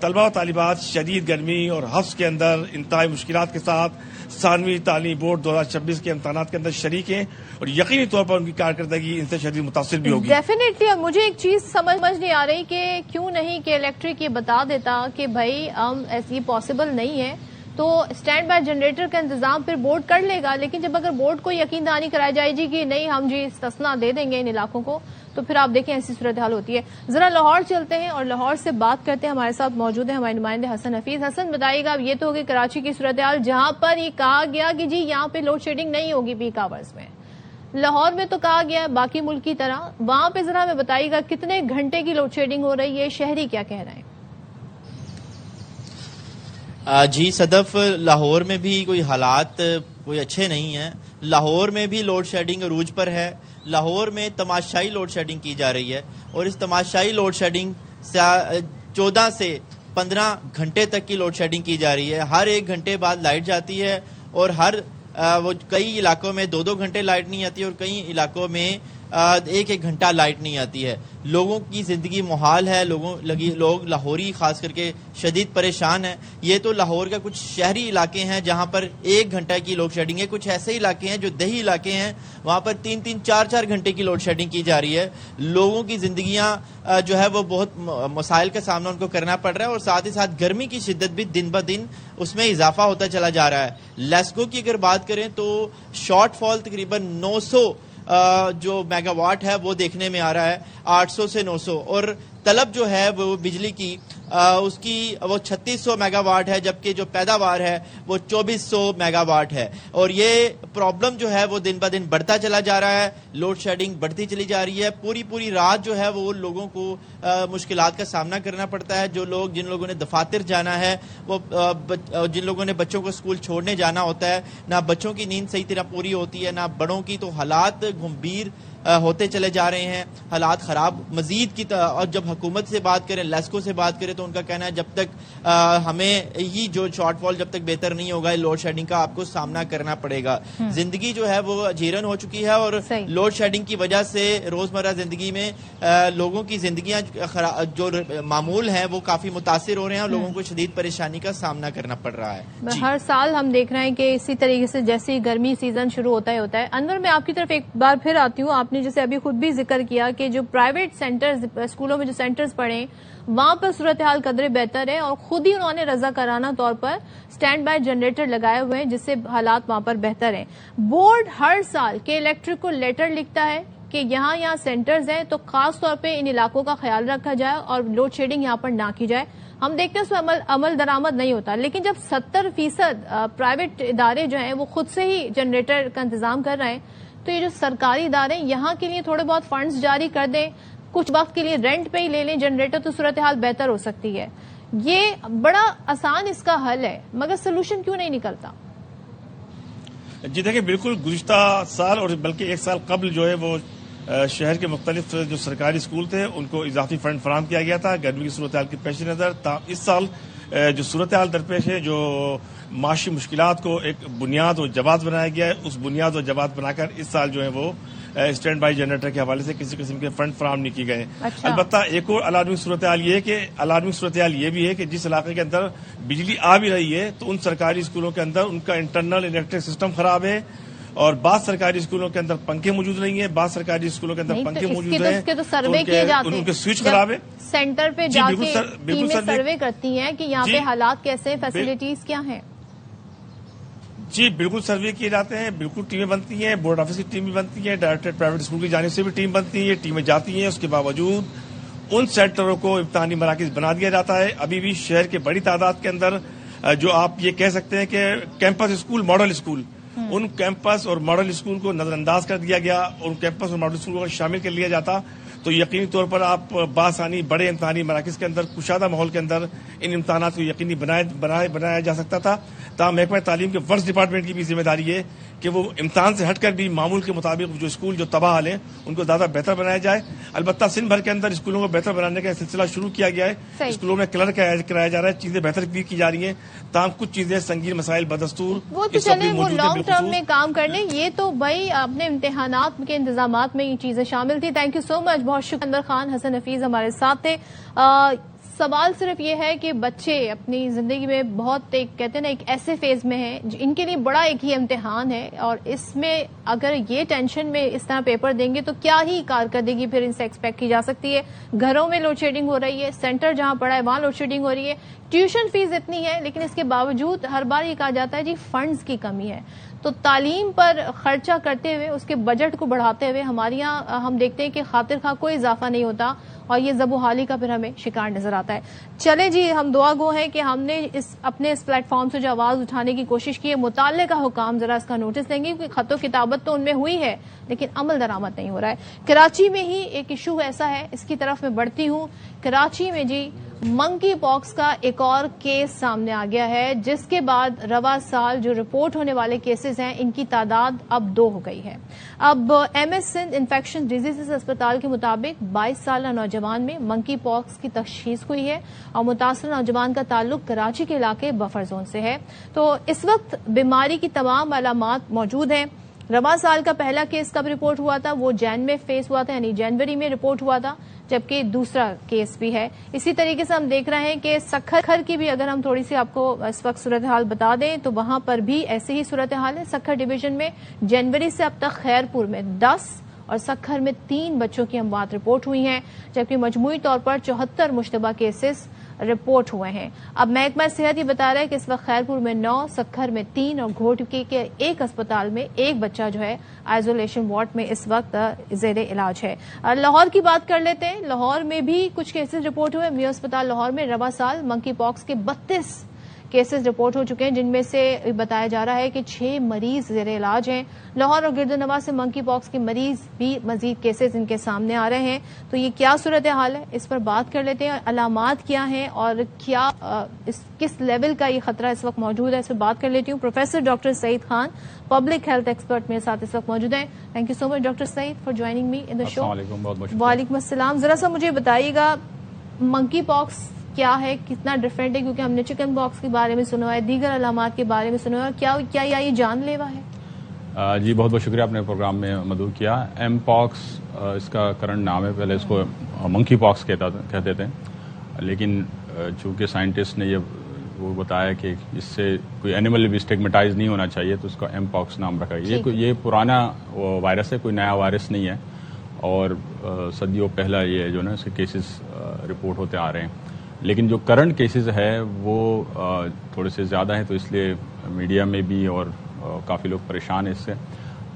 طلباء و طالبات شدید گرمی اور حفظ کے اندر انتہائی مشکلات کے ساتھ ثانوی تعلیمی بورڈ 2026 کے امتحانات کے اندر شریک ہیں اور یقینی طور پر ان کی کارکردگی ان سے شدید متاثر بھی ہوگی۔ ڈیفینیٹلی۔ اب مجھے ایک چیز سمجھ نہیں آ رہی کہ کیوں نہیں کہ الیکٹرک یہ بتا دیتا کہ بھائی ایسی پاسبل نہیں ہے تو اسٹینڈ بائی جنریٹر کا انتظام پھر بورڈ کر لے گا، لیکن جب اگر بورڈ کو یقین دہانی کرائی جائے گی کہ نہیں ہم جی استثنا دے دیں گے ان علاقوں کو، تو پھر آپ دیکھیں ایسی صورتحال ہوتی ہے۔ ذرا لاہور چلتے ہیں اور لاہور سے بات کرتے ہیں، ہمارے ساتھ موجود ہیں ہمارے نمائندے حسن حفیظ۔ حسن بتائیے گا، اب یہ تو ہوگی کراچی کی صورتحال جہاں پر یہ کہا گیا کہ جی یہاں پہ لوڈ شیڈنگ نہیں ہوگی پیک آورز میں، لاہور میں تو کہا گیا ہے باقی ملک کی طرح، وہاں پہ ذرا ہمیں بتائیے گا کتنے گھنٹے کی لوڈ شیڈنگ ہو رہی ہے، شہری کیا کہہ رہے ہیں؟ جی صدف، لاہور میں بھی کوئی حالات کوئی اچھے نہیں ہیں۔ لاہور میں بھی لوڈ شیڈنگ عروج پر ہے، لاہور میں تماشائی لوڈ شیڈنگ کی جا رہی ہے اور اس تماشائی لوڈ شیڈنگ 14 سے 15 گھنٹے تک کی لوڈ شیڈنگ کی جا رہی ہے۔ ہر 1 گھنٹے بعد لائٹ جاتی ہے اور کئی علاقوں میں 2-2 گھنٹے لائٹ نہیں آتی اور کئی علاقوں میں 1-1 گھنٹہ لائٹ نہیں آتی ہے۔ لوگوں کی زندگی محال ہے، لوگ لاہوری خاص کر کے شدید پریشان ہیں۔ یہ تو لاہور کا کچھ شہری علاقے ہیں جہاں پر 1 گھنٹہ کی لوڈ شیڈنگ ہے، کچھ ایسے علاقے ہیں جو دیہی علاقے ہیں وہاں پر 3-3 4-4 گھنٹے کی لوڈ شیڈنگ کی جا رہی ہے۔ لوگوں کی زندگیاں جو ہے وہ بہت مسائل کا سامنا ان کو کرنا پڑ رہا ہے اور ساتھ ہی ساتھ گرمی کی شدت بھی دن بہ دن اس میں اضافہ ہوتا چلا جا رہا ہے۔ لیسکو کی اگر بات کریں تو شارٹ فال تقریباً 900 جو میگا واٹ ہے وہ دیکھنے میں آ رہا ہے، 800 سے 900، اور طلب جو ہے وہ بجلی کی اس کی وہ 3600 میگا واٹ ہے، جبکہ جو پیداوار ہے وہ 2400 میگا واٹ ہے۔ اور یہ پرابلم جو ہے وہ دن بہ دن بڑھتا چلا جا رہا ہے، لوڈ شیڈنگ بڑھتی چلی جا رہی ہے، پوری رات جو ہے وہ لوگوں کو مشکلات کا سامنا کرنا پڑتا ہے۔ جن لوگوں نے دفاتر جانا ہے، وہ جن لوگوں نے بچوں کو اسکول چھوڑنے جانا ہوتا ہے، نہ بچوں کی نیند صحیح طرح پوری ہوتی ہے نہ بڑوں کی، تو حالات گمبھیر ہوتے چلے جا رہے ہیں, حالات خراب مزید کی اور جب حکومت سے بات کریں, لیسکو سے بات کریں, تو ان کا کہنا ہے جب تک ہمیں یہ جو شارٹ فال جب تک بہتر نہیں ہوگا, لوڈ شیڈنگ کا آپ کو سامنا کرنا پڑے گا. زندگی جو ہے وہ اجیرن ہو چکی ہے اور لوڈ شیڈنگ کی وجہ سے روزمرہ زندگی میں لوگوں کی زندگیاں جو معمول ہیں وہ کافی متاثر ہو رہے ہیں اور لوگوں کو شدید پریشانی کا سامنا کرنا پڑ رہا ہے. ہر سال ہم دیکھ رہے ہیں کہ اسی طریقے سے جیسے گرمی سیزن شروع ہوتا ہے. انور, میں آپ کی طرف ایک بار پھر آتی ہوں. آپ نے جیسے ابھی خود بھی ذکر کیا کہ جو پرائیویٹ سینٹرز, اسکولوں میں جو سینٹرز پڑھیں وہاں پر صورتحال قدرے بہتر ہے اور خود ہی انہوں نے رضاکارانہ طور پر سٹینڈ بائی جنریٹر لگائے ہوئے ہیں جس سے حالات وہاں پر بہتر ہیں. بورڈ ہر سال کے الیکٹرک کو لیٹر لکھتا ہے کہ یہاں سینٹرز ہیں تو خاص طور پہ ان علاقوں کا خیال رکھا جائے اور لوڈ شیڈنگ یہاں پر نہ کی جائے. ہم دیکھتے ہیں اس میں عمل درآمد نہیں ہوتا, لیکن جب 70% پرائیویٹ ادارے جو ہیں وہ خود سے ہی جنریٹر کا انتظام کر رہے ہیں, تو یہ جو سرکاری ادارے یہاں کے لیے تھوڑے بہت فنڈز جاری کر دیں, کچھ وقت کے لیے رینٹ پہ ہی لے لیں جنریٹر, تو صورتحال بہتر ہو سکتی ہے. یہ بڑا آسان اس کا حل ہے, مگر سولوشن کیوں نہیں نکلتا؟ جی دیکھیں, بالکل گزشتہ سال اور بلکہ ایک سال قبل جو ہے وہ شہر کے مختلف جو سرکاری اسکول تھے ان کو اضافی فنڈ فراہم کیا گیا تھا گرمی کی صورتحال کے پیش نظر. اس سال جو صورتحال درپیش ہے, جو معاشی مشکلات کو ایک بنیاد و جواز بنایا گیا ہے, اس بنیاد و جواز بنا کر اس سال جو ہے وہ اسٹینڈ بائی جنریٹر کے حوالے سے کسی قسم کے فنڈ فراہم نہیں کیے گئے. البتہ ایک اور الارمنگ صورتحال یہ بھی ہے کہ جس علاقے کے اندر بجلی آ بھی رہی ہے تو ان سرکاری اسکولوں کے اندر ان کا انٹرنل الیکٹرک سسٹم خراب ہے اور بعض سرکاری اسکولوں کے اندر پنکھے موجود نہیں ہیں, بعض سرکاری اسکولوں کے اندر پنکھے موجود ہیں, تو سروے کیے جاتے ہیں, ان کے سوئچ خراب ہے. سینٹر پہ جا کے ٹیمیں سروے کرتی ہیں کہ یہاں پہ حالات کیسے, فیسلٹیز کیا ہیں. جی بالکل سروے کیے جاتے ہیں, بالکل ٹیمیں بنتی ہیں, بورڈ آفس کی ٹیم بھی بنتی ہے, ڈائریکٹر پرائیویٹ اسکول کی جانب سے بھی ٹیم بنتی ہے, ٹیمیں جاتی ہیں. اس کے باوجود ان سینٹروں کو امتحانی مراکز بنا دیا جاتا ہے. ابھی بھی شہر کے بڑی تعداد کے اندر جو آپ یہ کہہ سکتے ہیں کہ کیمپس اسکول, ماڈل اسکول, ان کیمپس اور ماڈل اسکول کو نظر انداز کر دیا گیا. ان کیمپس اور ماڈل اسکول کو شامل کر لیا جاتا تو یقینی طور پر آپ بآسانی بڑے امتحانی مراکز کے اندر کشادہ ماحول کے اندر ان امتحانات کو یقینی بنایا جا سکتا تھا. تاہم محکمہ تعلیم کے ورس ڈپارٹمنٹ کی بھی ذمہ داری ہے کہ وہ امتحان سے ہٹ کر بھی معمول کے مطابق جو اسکول جو تباہ حال ہیں ان کو زیادہ بہتر بنایا جائے. البتہ سندھ بھر کے اندر اسکولوں کو بہتر بنانے کا سلسلہ شروع کیا گیا ہے. اسکولوں میں کلر کرایا جا رہا ہے, چیزیں بہتر بھی کی جا رہی ہیں. تاہم کچھ چیزیں سنگین مسائل بدستور وہ تو چلے وہ لانگ ٹرم میں کام کرنے, یہ تو بھائی اپنے امتحانات کے انتظامات میں یہ چیزیں شامل تھی. تھینک یو سو مچ, بہت شکریہ. انور خان حسن حفیظ ہمارے ساتھ تھے. سوال صرف یہ ہے کہ بچے اپنی زندگی میں بہت کہتے ہیں نا ایک ایسے فیز میں ہیں ان کے لیے بڑا ایک ہی امتحان ہے, اور اس میں اگر یہ ٹینشن میں اس طرح پیپر دیں گے تو کیا ہی کارکردگی پھر ان سے ایکسپیکٹ کی جا سکتی ہے. گھروں میں لوڈ شیڈنگ ہو رہی ہے, سینٹر جہاں پڑا ہے وہاں لوڈ شیڈنگ ہو رہی ہے, ٹیوشن فیس اتنی ہے, لیکن اس کے باوجود ہر بار یہ کہا جاتا ہے جی فنڈز کی کمی ہے. تو تعلیم پر خرچہ کرتے ہوئے اس کے بجٹ کو بڑھاتے ہوئے ہمارے یہاں ہم دیکھتے ہیں کہ خاطر خواہ کوئی اضافہ نہیں ہوتا اور یہ زب و حالی کا پھر ہمیں شکار نظر آتا ہے. چلے جی, ہم دعا گو ہیں کہ ہم نے اپنے اس پلیٹ فارم سے جو آواز اٹھانے کی کوشش کی ہے, متعلقہ حکام ذرا اس کا نوٹس لیں گے کیونکہ خط و کتابت تو ان میں ہوئی ہے لیکن عمل درآمد نہیں ہو رہا ہے. کراچی میں ہی ایک ایشو ایسا ہے, اس کی طرف میں بڑھتی ہوں. کراچی میں جی منکی پاکس کا ایک اور کیس سامنے آ گیا ہے, جس کے بعد رواں سال جو رپورٹ ہونے والے کیسز ہیں ان کی تعداد اب 2 ہو گئی ہے. اب M S Sindh infection diseases اسپتال کے مطابق 22 سالہ نوجوان میں منکی پاکس کی تشخیص ہوئی ہے اور متاثرہ نوجوان کا تعلق کراچی کے علاقے بفر زون سے ہے. تو اس وقت بیماری کی تمام علامات موجود ہیں. رواں سال کا پہلا کیس کب رپورٹ ہوا تھا, وہ جین میں فیس ہوا تھا, یعنی جنوری میں رپورٹ ہوا تھا, جبکہ دوسرا کیس بھی ہے. اسی طریقے سے ہم دیکھ رہے ہیں کہ سکھر کی بھی اگر ہم تھوڑی سی آپ کو اس وقت صورتحال بتا دیں تو وہاں پر بھی ایسے ہی صورتحال ہے. سکھر ڈویژن میں جنوری سے اب تک خیرپور میں 10 اور سکھر میں 3 بچوں کی اموات رپورٹ ہوئی ہیں, جبکہ مجموعی طور پر 74 مشتبہ کیسز رپورٹ ہوئے ہیں. اب محکمہ صحت یہ بتا رہا ہے کہ اس وقت خیرپور میں 9, سکھر میں 3 اور گھوٹکی کے ایک اسپتال میں ایک بچہ جو ہے آئسولیشن وارڈ میں اس وقت زیر علاج ہے. لاہور کی بات کر لیتے ہیں. لاہور میں بھی کچھ کیسز رپورٹ ہوئے. میو اسپتال لاہور میں رواں سال منکی پاکس کے 32 کیسز رپورٹ ہو چکے ہیں، جن میں سے بتایا جا رہا ہے کہ 6 مریض زیر علاج ہیں۔ لاہور اور گرد و نواح سے منکی پاکس کے مریض بھی مزید کیسز ان کے سامنے آ رہے ہیں۔ تو یہ کیا صورتحال ہے، اس پر بات کر لیتے ہیں، علامات کیا ہیں اور کیا کس لیول کا یہ خطرہ اس وقت موجود ہے، اس پر بات کر لیتی ہوں۔ Professor doctor Saeed Khan, public health expert میرے ساتھ اس وقت موجود ہیں۔ Thank you so much doctor Saeed for joining me in the show. وعلیکم السلام۔ ذرا سا مجھے بتائیے گا منکی پاکس کیا ہے، کتنا ڈفرینٹ ہے، کیونکہ ہم نے چکن پاکس کے بارے میں سنا ہے، دیگر علامات کے بارے میں سنا ہے، کیا یہ جان لیوا ہے؟ جی بہت بہت شکریہ، آپ نے پروگرام میں مدعو کیا۔ ایم پاکس اس کا کرنٹ نام ہے، پہلے اس کو منکی پاکس کہتے تھے، لیکن چونکہ سائنٹسٹ نے وہ بتایا کہ اس سے کوئی اینیمل بھی اسٹیگمیٹائز نہیں ہونا چاہیے، تو اس کا ایم پاکس نام رکھا ہے۔ یہ پرانا وائرس ہے، کوئی نیا وائرس نہیں ہے، اور صدیوں پہلا یہ جو نا اس کے کیسز رپورٹ ہوتے آ رہے ہیں، لیکن جو کرنٹ کیسز ہے وہ تھوڑے سے زیادہ ہیں، تو اس لیے میڈیا میں بھی اور کافی لوگ پریشان ہیں اس سے۔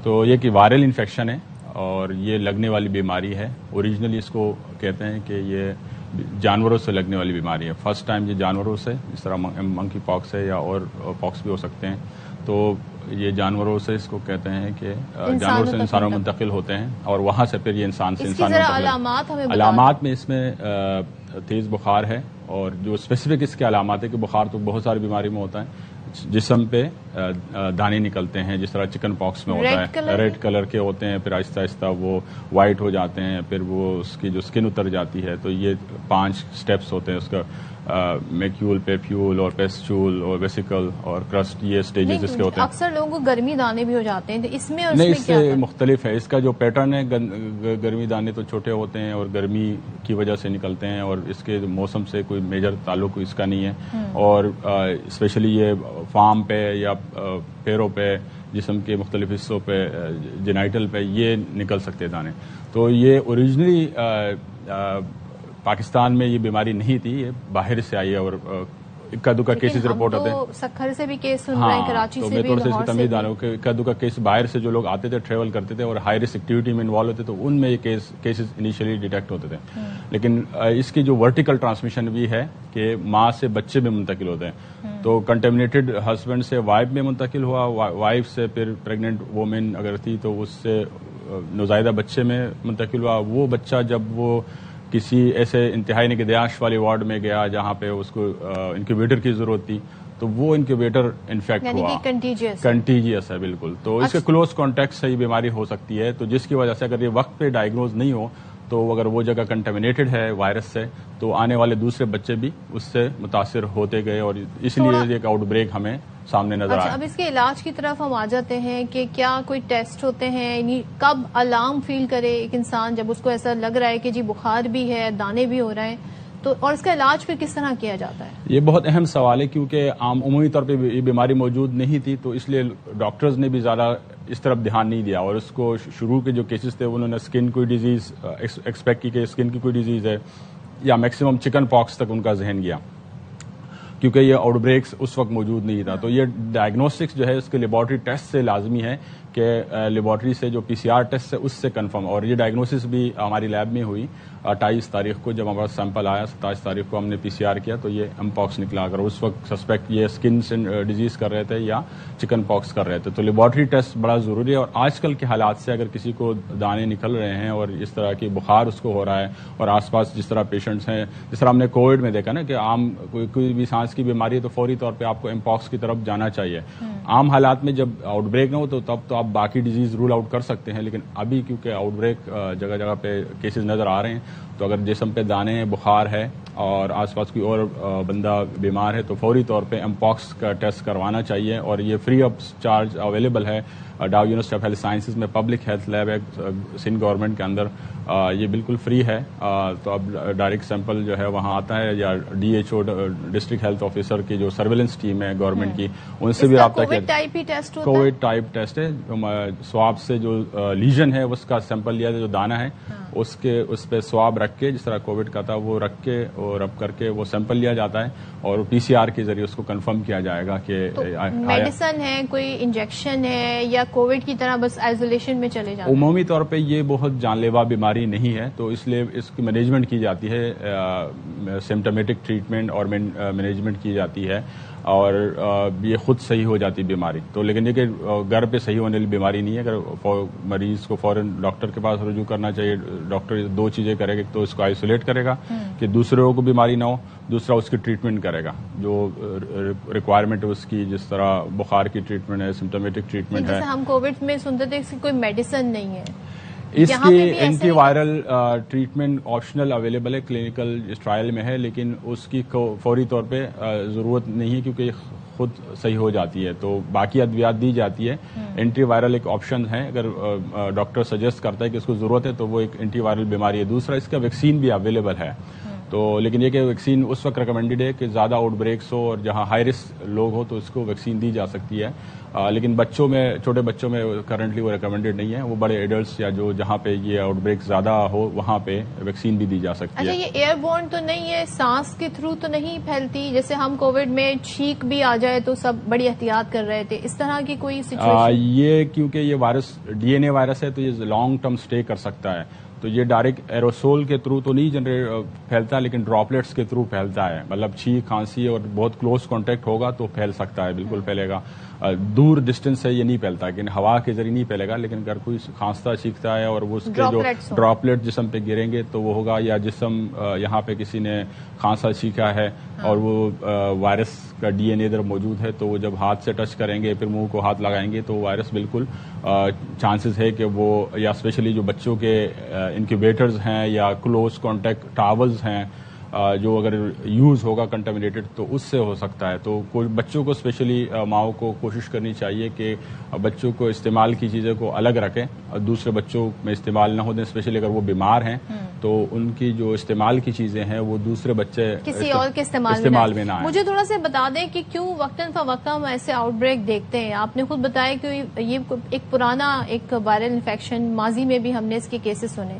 تو یہ کہ وائرل انفیکشن ہے اور یہ لگنے والی بیماری ہے۔ اوریجنلی اس کو کہتے ہیں کہ یہ جانوروں سے لگنے والی بیماری ہے، فرسٹ ٹائم یہ جانوروں سے، اس طرح منکی پاکس ہے یا اور پاکس بھی ہو سکتے ہیں، تو یہ جانوروں سے اس کو کہتے ہیں کہ جانور سے انسانوں میں منتقل ہوتے ہیں، اور وہاں سے پھر یہ انسان سے انسان منتقل۔ علامات میں اس میں تیز بخار ہے، اور جو اسپیسیفک اس کے علامات ہے کہ بخار تو بہت ساری بیماری میں ہوتا ہے، جسم پہ دانے نکلتے ہیں، جس طرح چکن پاکس میں ہوتا ہے، ریڈ کلر کے ہوتے ہیں، پھر آہستہ آہستہ وہ وائٹ ہو جاتے ہیں، پھر وہ اس کی جو اسکن اتر جاتی ہے۔ تو یہ 5 سٹیپس ہوتے ہیں اس کا، میکیول، پیپیول اور پیسچول اور ویسیکل اور کرسٹ، یہ سٹیجز اس کے ہوتے ہیں۔ اکثر لوگوں کو گرمی دانے بھی ہو جاتے ہیں، تو اس میں نہیں، اس سے مختلف ہے، اس کا جو پیٹرن ہے، گرمی دانے تو چھوٹے ہوتے ہیں اور گرمی کی وجہ سے نکلتے ہیں، اور اس کے موسم سے کوئی میجر تعلق اس کا نہیں ہے، اور اسپیشلی یہ فارم پہ یا پیروں پہ، جسم کے مختلف حصوں پہ، جینائٹل پہ یہ نکل سکتے دانے۔ تو یہ اوریجنلی پاکستان میں یہ بیماری نہیں تھی، یہ باہر سے آئی ہے، اور اکا دکا کیسز رپورٹ ہوتے ہیں۔ سکھر سے بھی کیس سن رہے ہیں، کراچی سے بھی، لاہور سے بھی۔ تمید دانوں کے اکا دکا کیس باہر سے جو لوگ آتے تھے، ٹریول کرتے تھے اور ہائی رسک ایکٹیویٹی میں انوالو ہوتے تو ان میں یہ کیسز انیشلی ڈیٹیکٹ ہوتے تھے، لیکن اس کی جو ورٹیکل ٹرانسمیشن بھی ہے کہ ماں سے بچے میں منتقل ہوتے ہیں، تو کنٹامینیٹڈ ہسبینڈ سے وائف میں منتقل ہوا، وائف سے پھر پریگننٹ وومن اگر تھی تو اس سے نوزائیدہ بچے میں منتقل ہوا۔ وہ بچہ جب وہ کسی ایسے انتہائی نگہداشت والے وارڈ میں گیا جہاں پہ اس کو انکیوبیٹر کی ضرورت تھی، تو وہ انکیوبیٹر انفیکٹ ہوا، کنٹیجیس ہے بالکل۔ تو اس کے کلوز کانٹیکٹ سے یہ بیماری ہو سکتی ہے، تو جس کی وجہ سے اگر یہ وقت پہ ڈائگنوز نہیں ہو، تو اگر وہ جگہ کنٹامینیٹڈ ہے وائرس سے، تو آنے والے دوسرے بچے بھی اس سے متاثر ہوتے گئے، اور اس لیے ایک آؤٹ بریک ہمیں سامنے نظر آیا۔ اب اس کے علاج کی طرف ہم آ جاتے ہیں کہ کیا کوئی ٹیسٹ ہوتے ہیں، یعنی کب الارم فیل کرے ایک انسان جب اس کو ایسا لگ رہا ہے کہ جی بخار بھی ہے، دانے بھی ہو رہے ہیں، تو اور اس کا علاج پھر کس طرح کیا جاتا ہے؟ یہ بہت اہم سوال ہے، کیونکہ عمومی طور پہ یہ بیماری موجود نہیں تھی، تو اس لیے ڈاکٹرز نے بھی زیادہ اس طرف دھیان نہیں دیا، اور اس کو شروع کے جو کیسز تھے انہوں نے اسکن کوئی ڈیزیز ایکسپیکٹ کی کہ اسکن کی کوئی ڈیزیز ہے، یا میکسیمم چکن پاکس تک ان کا ذہن گیا، کیونکہ یہ آؤٹ بریکس اس وقت موجود نہیں تھا۔ تو یہ ڈائگنوسٹکس جو ہے اس کے لیبارٹری ٹیسٹ سے لازمی ہے کہ لیبارٹری سے جو پی سی آر ٹیسٹ ہے اس سے کنفرم، اور یہ ڈائگنوسس بھی ہماری لیب میں ہوئی 28 تاریخ کو، جب ہمارا سیمپل آیا 27 تاریخ کو ہم نے پی سی آر کیا تو یہ ایم پاکس نکلا، اگر اس وقت سسپیکٹ یہ اسکن سے ڈیزیز کر رہے تھے یا چکن پاکس کر رہے تھے، تو لیبارٹری ٹیسٹ بڑا ضروری ہے۔ اور آج کل کے حالات سے اگر کسی کو دانے نکل رہے ہیں اور اس طرح کی بخار اس کو ہو رہا ہے، اور آس پاس جس طرح پیشنٹس ہیں، جس طرح ہم نے کووڈ میں دیکھا نا کہ عام کوئی بھی سانس کی بیماری ہے تو فوری طور پہ آپ کو ایم پاکس کی طرف جانا چاہیے۔ عام حالات میں جب آؤٹ بریک نہ ہو تو تب تو آپ باقی ڈیزیز رول آؤٹ کر سکتے ہیں، لیکن ابھی کیونکہ آؤٹ بریک جگہ جگہ پہ کیسز نظر آ رہے ہیں، تو اگر جسم پہ دانے ہیں، بخار ہے اور آس پاس کوئی اور بندہ بیمار ہے تو فوری طور پہ ایم پاکس کا ٹیسٹ کروانا چاہیے، اور یہ فری آف چارج اویلیبل ہے ڈاؤ یونیورسٹی آف ہیلتھ سائنسز میں پبلک ہیلتھ لیب ہے سندھ گورنمنٹ کے اندر، یہ بالکل فری ہے۔ تو اب ڈائریکٹ سیمپل جو ہے وہاں آتا ہے، یا D H O district health officer کی جو سرویلنس ٹیم ہے گورنمنٹ کی، ان سے بھی رابطہ کیا۔ کووڈ ٹائپ ٹیسٹ ہے، سواب سے جو لیجن ہے اس کا سیمپل لیا، جو دانا ہے اس پہ سواب رکھ کے، جس طرح کووڈ کا تھا وہ رکھ کے اور رب کر کے وہ سیمپل لیا جاتا ہے، اور پی سی آر کے ذریعے اس کو کنفرم کیا جائے گا کہ میڈیسن ہے، کوئی انجیکشن ہے، یا کووڈ کی طرح بس آئسولیشن میں چلے جاتے ہیں؟ عمومی طور پہ یہ بہت جان لیوا بیماری نہیں ہے، تو اس لیے اس کی مینجمنٹ کی جاتی ہے، سمپٹمیٹک ٹریٹمنٹ اور مینجمنٹ کی جاتی ہے، اور یہ خود صحیح ہو جاتی بیماری. تو لیکن یہ کہ گھر پہ صحیح ہونے والی بیماری نہیں ہے. اگر مریض کو فوراً ڈاکٹر کے پاس رجوع کرنا چاہیے. ڈاکٹر دو چیزیں کرے گا, تو اس کو آئسولیٹ کرے گا کہ دوسروں کو بیماری نہ ہو, دوسرا اس کی ٹریٹمنٹ کرے گا جو ریکوائرمنٹ ہے اس کی, جس طرح بخار کی ٹریٹمنٹ ہے, سمپٹومیٹک ٹریٹمنٹ ہے. جیسے ہم کووڈ میں سنتے تھے کہ کوئی میڈیسن نہیں ہے, اس کی anti viral treatment optional available ہے, کلینکل ٹرائل میں ہے, لیکن اس کی فوری طور پہ ضرورت نہیں ہے کیونکہ خود صحیح ہو جاتی ہے. تو باقی ادویات دی جاتی ہے. اینٹی وائرل ایک آپشن ہے, اگر ڈاکٹر سجیسٹ کرتا ہے کہ اس کو ضرورت ہے تو وہ ایک اینٹی وائرل بیماری ہے. دوسرا اس کا ویکسین بھی اویلیبل ہے. تو لیکن یہ کہ ویکسین اس وقت ریکمینڈیڈ ہے کہ زیادہ آؤٹ بریکس ہو اور جہاں ہائی رسک لوگ ہو تو اس کو ویکسین دی جا سکتی ہے. لیکن بچوں میں, چھوٹے بچوں میں کرنٹلی وہ ریکمینڈیڈ نہیں ہے. وہ بڑے ایڈلٹس یا جو جہاں پہ یہ آؤٹ بریک زیادہ ہو وہاں پہ ویکسین بھی دی جا سکتی ہے. اچھا, یہ ایئر بورن تو نہیں ہے, سانس کے تھرو تو نہیں پھیلتی؟ جیسے ہم کووڈ میں چھینک بھی آ جائے تو سب بڑی احتیاط کر رہے تھے, اس طرح کی کوئی سچویشن؟ یہ کیونکہ یہ virus D N A virus ہے تو یہ لانگ ٹرم اسٹے کر سکتا ہے. تو یہ ڈائریکٹ ایروسول کے تھرو تو نہیں پھیلتا, لیکن ڈراپلیٹس کے تھرو پھیلتا ہے. مطلب چھینک, کھانسی اور بہت کلوز کانٹیکٹ ہوگا تو پھیل سکتا ہے, بالکل پھیلے گا. دور ڈسٹینس سے یہ نہیں پھیلتا, لیکن ہوا کے ذریعے نہیں پھیلے گا. لیکن اگر کوئی کھانستا چھینکتا ہے اور وہ اس کے جو ڈراپلیٹ جسم پہ گریں گے تو وہ ہوگا, یا جسم یہاں پہ کسی نے کھانسا چھینکا ہے اور وہ وائرس کا ڈی این اے ادھر موجود ہے, تو وہ جب ہاتھ سے ٹچ کریں گے, پھر منہ کو ہاتھ لگائیں گے, تو وائرس بالکل چانسز ہے کہ وہ, یا اسپیشلی جو بچوں کے انکیوبیٹرز ہیں یا کلوز کانٹیکٹ ٹاولز ہیں جو اگر یوز ہوگا کنٹامینیٹڈ تو اس سے ہو سکتا ہے. تو بچوں کو اسپیشلی ماؤں کو کوشش کرنی چاہیے کہ بچوں کو استعمال کی چیزیں کو الگ رکھیں اور دوسرے بچوں میں استعمال نہ ہو دیں. اسپیشلی اگر وہ بیمار ہیں تو ان کی جو استعمال کی چیزیں ہیں وہ دوسرے بچے کسی اور کے استعمال میں نہ آئیں. مجھے تھوڑا سا بتا دیں کہ کیوں وقتاً فوقتاً ہم ایسے آؤٹ بریک دیکھتے ہیں؟ آپ نے خود بتایا کہ یہ ایک پرانا ایک وائرل انفیکشن, ماضی میں بھی ہم نے اس کے کیسز سنے.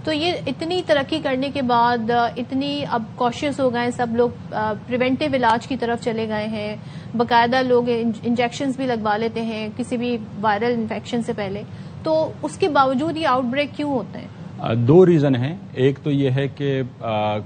تو یہ اتنی ترقی کرنے کے بعد اتنی اب کوشش ہو گئے سب لوگ, پریونٹیو علاج کی طرف چلے گئے ہیں, باقاعدہ لوگ انجیکشنز بھی لگوا لیتے ہیں کسی بھی وائرل انفیکشن سے پہلے. تو اس کے باوجود یہ آؤٹ بریک کیوں ہوتے ہیں؟ دو ریزن ہیں. ایک تو یہ ہے کہ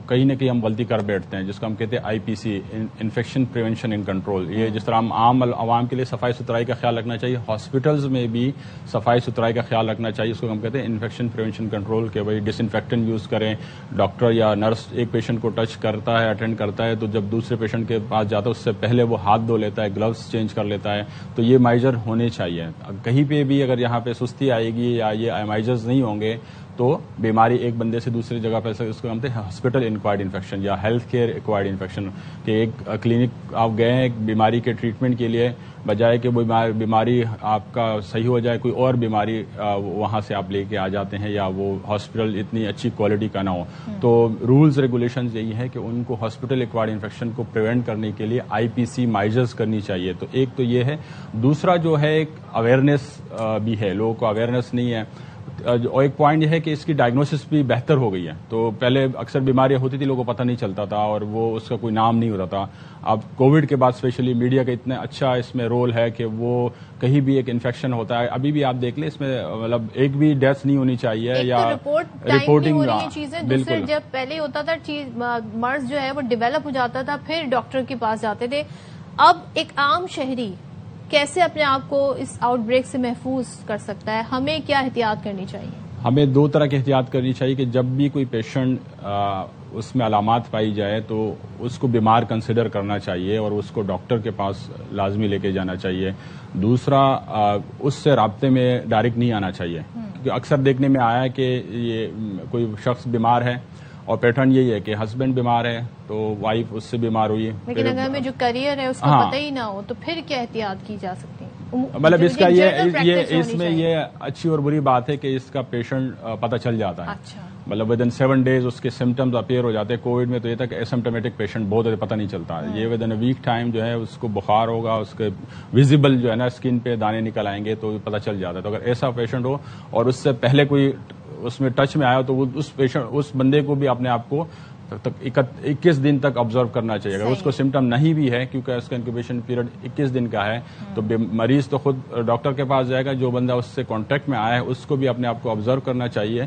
کہیں نہ کہیں ہم غلطی کر بیٹھتے ہیں, جس کو ہم کہتے ہیں IPC, infection prevention and control. یہ جس طرح ہم عام عوام کے لیے صفائی ستھرائی کا خیال رکھنا چاہیے, ہاسپٹلز میں بھی صفائی ستھرائی کا خیال رکھنا چاہیے. اس کو ہم کہتے ہیں انفیکشن پریونشن کنٹرول, کہ بھائی ڈس انفیکٹنٹ یوز کریں. ڈاکٹر یا نرس ایک پیشنٹ کو ٹچ کرتا ہے, اٹینڈ کرتا ہے, تو جب دوسرے پیشنٹ کے پاس جاتا ہے اس سے پہلے وہ ہاتھ دھو لیتا ہے, گلوز چینج کر لیتا ہے. تو یہ میجر ہونے چاہیے. کہیں پہ بھی اگر یہاں پہ سستی آئے گی یا یہ میجرز نہیں ہوں گے تو بیماری ایک بندے سے دوسری جگہ پہ, اس کو کہتے ہیں ہاسپٹل انکوائرڈ انفیکشن یا ہیلتھ کیئر ایکوائرڈ انفیکشن, کہ ایک کلینک آپ گئے ہیں ایک بیماری کے ٹریٹمنٹ کے لیے, بجائے کہ وہ بیماری آپ کا صحیح ہو جائے کوئی اور بیماری وہاں سے آپ لے کے آ جاتے ہیں, یا وہ ہاسپٹل اتنی اچھی کوالٹی کا نہ ہو. تو رولز ریگولیشنز یہی ہے کہ ان کو ہاسپٹل ایکوائرڈ انفیکشن کو پریونٹ کرنے کے لیے IPC میجرز کرنی چاہیے. تو ایک تو یہ ہے. دوسرا جو ہے ایک اویئرنیس بھی ہے, لوگوں کو اویئرنیس نہیں ہے. اور ایک پوائنٹ یہ ہے کہ اس کی ڈائگنوسس بھی بہتر ہو گئی ہے. تو پہلے اکثر بیماریاں ہوتی تھی, لوگوں کو پتہ نہیں چلتا تھا اور وہ اس کا کوئی نام نہیں ہوتا تھا. اب کووڈ کے بعد اسپیشلی میڈیا کا اتنا اچھا اس میں رول ہے کہ وہ کہیں بھی ایک انفیکشن ہوتا ہے, ابھی بھی آپ دیکھ لیں اس میں مطلب ایک بھی ڈیتھ نہیں ہونی چاہیے, یا رپورٹنگ بالکل. جب پہلے ہوتا تھا مرض جو ہے وہ ڈیولپ ہو جاتا تھا, پھر ڈاکٹر کے پاس جاتے تھے. اب ایک عام شہری کیسے اپنے آپ کو اس آؤٹ بریک سے محفوظ کر سکتا ہے؟ ہمیں کیا احتیاط کرنی چاہیے؟ ہمیں دو طرح کی احتیاط کرنی چاہیے کہ جب بھی کوئی پیشنٹ اس میں علامات پائی جائے تو اس کو بیمار کنسیڈر کرنا چاہیے اور اس کو ڈاکٹر کے پاس لازمی لے کے جانا چاہیے. دوسرا, اس سے رابطے میں ڈائریکٹ نہیں آنا چاہیے, کیونکہ اکثر دیکھنے میں آیا کہ یہ کوئی شخص بیمار ہے اور پیٹرن یہی ہے کہ ہسبینڈ بیمار ہے تو وائف اس سے بیمار ہوئی, لیکن اگر ہمیں جو کریئر ہے اس کو پتہ ہی نہ ہو تو پھر کیا احتیاط کی جا سکتی ہے؟ مطلب اس کا یہ اس میں یہ اچھی اور بری بات ہے کہ اس کا پیشنٹ پتہ چل جاتا ہے. مطلب ود ان 7 days اس کے سمٹمز اپیئر ہو جاتے ہیں. کووڈ میں تو یہ تھا کہ اسمپٹومیٹک پیشنٹ بہت پتہ نہیں چلتا. یہ ود ان ویک ٹائم جو ہے اس کو بخار ہوگا, اس کے ویزیبل جو ہے نا اسکن پہ دانے نکل آئیں گے تو پتہ چل جاتا ہے. تو اگر ایسا پیشنٹ ہو اور اس سے پہلے کوئی اس میں ٹچ میں آیا تو وہ اس بندے کو بھی اپنے آپ کو 21 دن تک آبزرو کرنا چاہیے. اگر اس کو سمٹم نہیں بھی ہے, کیونکہ اس کا انکیوبیشن پیریڈ 21 دن کا ہے, تو مریض تو خود ڈاکٹر کے پاس جائے گا, جو بندہ اس سے کانٹیکٹ میں آیا ہے اس کو بھی اپنے آپ کو آبزرو کرنا چاہیے.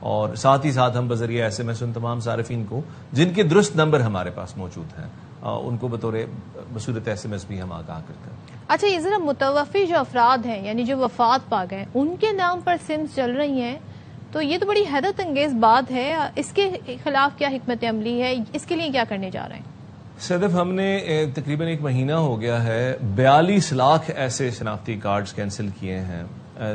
اور ساتھ ہی ساتھ ہم بذریعہ SMS ان تمام صارفین کو جن کے درست نمبر ہمارے پاس موجود ہیں ان کو بصورت SMS بھی ہم آگاہ کرتے ہیں. اچھا، یہ ذرا متوفی جو افراد ہیں یعنی جو وفات پا گئے ان کے نام پر سمز چل رہی ہیں، تو یہ تو بڑی حیرت انگیز بات ہے. اس کے خلاف کیا حکمت عملی ہے؟ اس کے لیے کیا کرنے جا رہے ہیں؟ صدف، ہم نے تقریباً 1 مہینہ ہو گیا ہے 42 لاکھ ایسے شناختی کارڈز کینسل کیے ہیں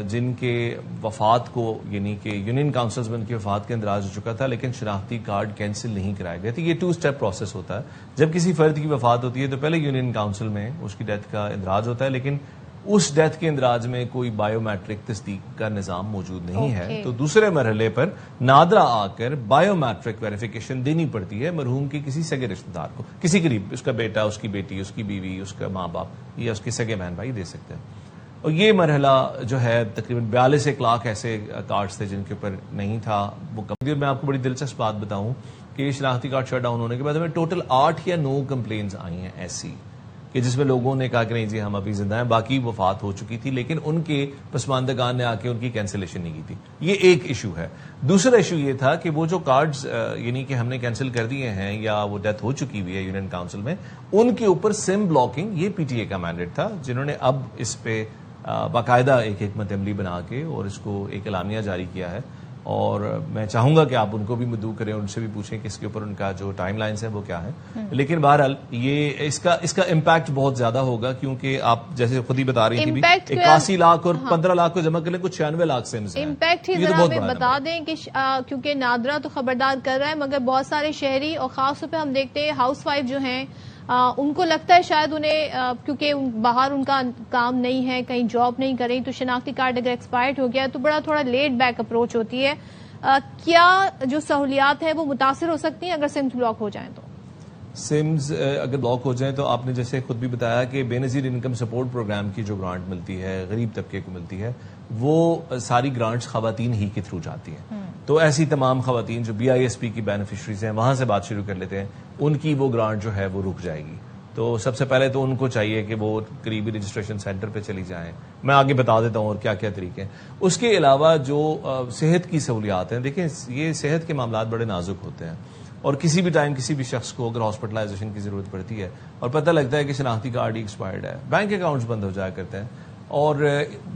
جن کے وفات کو، یعنی کہ یونین کاؤنسلز میں ان کی وفات کے اندراج ہو چکا تھا لیکن شناختی کارڈ کینسل نہیں کرائے گئے تھے. یہ 2 اسٹیپ پروسیس ہوتا ہے. جب کسی فرد کی وفات ہوتی ہے تو پہلے یونین کاؤنسل میں اس کی ڈیتھ کا اندراج ہوتا ہے، لیکن اس ڈیتھ کے اندراج میں کوئی بایو میٹرک تصدیق کا نظام موجود نہیں ہے. تو دوسرے مرحلے پر نادرا آ کر بایو میٹرک ویریفیکیشن دینی پڑتی ہے مرحوم کے کسی سگے رشتہ دار کو، کسی قریب، اس کا بیٹا، اس کی بیٹی، اس کی بیوی، اس کا ماں باپ یا اس کے سگے بہن بھائی دے سکتے ہیں. اور یہ مرحلہ جو ہے تقریباً 42 لاکھ ایسے کارڈز تھے جن کے اوپر نہیں تھا وہ. میں آپ کو بڑی دلچسپ بات بتاؤں کہ شناختی کارڈ شٹ ڈاؤن ہونے کے بعد ہمیں ٹوٹل 8 یا 9 کمپلینز آئی ہیں ایسی کہ جس میں لوگوں نے کہا کہ نہیں جی ہم ابھی زندہ ہیں، باقی وفات ہو چکی تھی لیکن ان کے پسماندگان نے آ کے ان کی کینسلیشن نہیں کی تھی. یہ ایک ایشو ہے. دوسرا ایشو یہ تھا کہ وہ جو کارڈز یعنی کہ ہم نے کینسل کر دیے ہیں یا وہ ڈیتھ ہو چکی ہوئی ہے یونین کاؤنسل میں، ان کے اوپر سم بلاکنگ یہ PTA کا مینڈیٹ تھا، جنہوں نے اب اس پہ باقاعدہ ایک حکمت عملی بنا کے اور اس کو ایک اعلامیہ جاری کیا ہے. اور میں چاہوں گا کہ آپ ان کو بھی مدعو کریں، ان سے بھی پوچھیں کہ اس کے اوپر ان کا جو ٹائم لائنز ہے وہ کیا ہے. لیکن بہرحال یہ اس کا امپیکٹ بہت زیادہ ہوگا کیونکہ آپ جیسے خود ہی بتا رہی تھی 81 لاکھ اور 15 لاکھ کو جمع کرنے کو 96 لاکھ سمز ہیں. امپیکٹ ہی ذرا ہمیں بتا دیں کہ کیونکہ نادرا تو خبردار کر رہا ہے مگر بہت سارے شہری اور خاص طور پہ ہم دیکھتے ہیں ہاؤس وائف جو ہیں ان کو لگتا ہے شاید انہیں کیونکہ باہر ان کا کام نہیں ہے، کہیں جاب نہیں کر رہی، تو شناختی کارڈ اگر ایکسپائرڈ ہو گیا تو بڑا تھوڑا لیٹ بیک اپروچ ہوتی ہے. کیا جو سہولیات ہیں وہ متاثر ہو سکتی ہیں اگر سمز بلاک ہو جائیں تو؟ سمز اگر بلاک ہو جائیں تو آپ نے جیسے خود بھی بتایا کہ بے نظیر انکم سپورٹ پروگرام کی جو گرانٹ ملتی ہے غریب طبقے کو ملتی ہے وہ ساری گرانٹس خواتین ہی کے تھرو جاتی ہیں. تو ایسی تمام خواتین جو BISP کی بینیفیشریز ہیں وہاں سے بات شروع کر لیتے ہیں، ان کی وہ گرانٹ جو ہے وہ رک جائے گی. تو سب سے پہلے تو ان کو چاہیے کہ وہ قریبی رجسٹریشن سینٹر پہ چلی جائیں. میں آگے بتا دیتا ہوں اور کیا کیا طریقے ہیں. اس کے علاوہ جو صحت کی سہولیات ہیں، دیکھیں یہ صحت کے معاملات بڑے نازک ہوتے ہیں اور کسی بھی ٹائم کسی بھی شخص کو اگر ہاسپٹلائزیشن کی ضرورت پڑتی ہے اور پتہ لگتا ہے کہ شناختی کارڈ ہی ایکسپائرڈ ہے، بینک اکاؤنٹس بند ہو جایا کرتے ہیں اور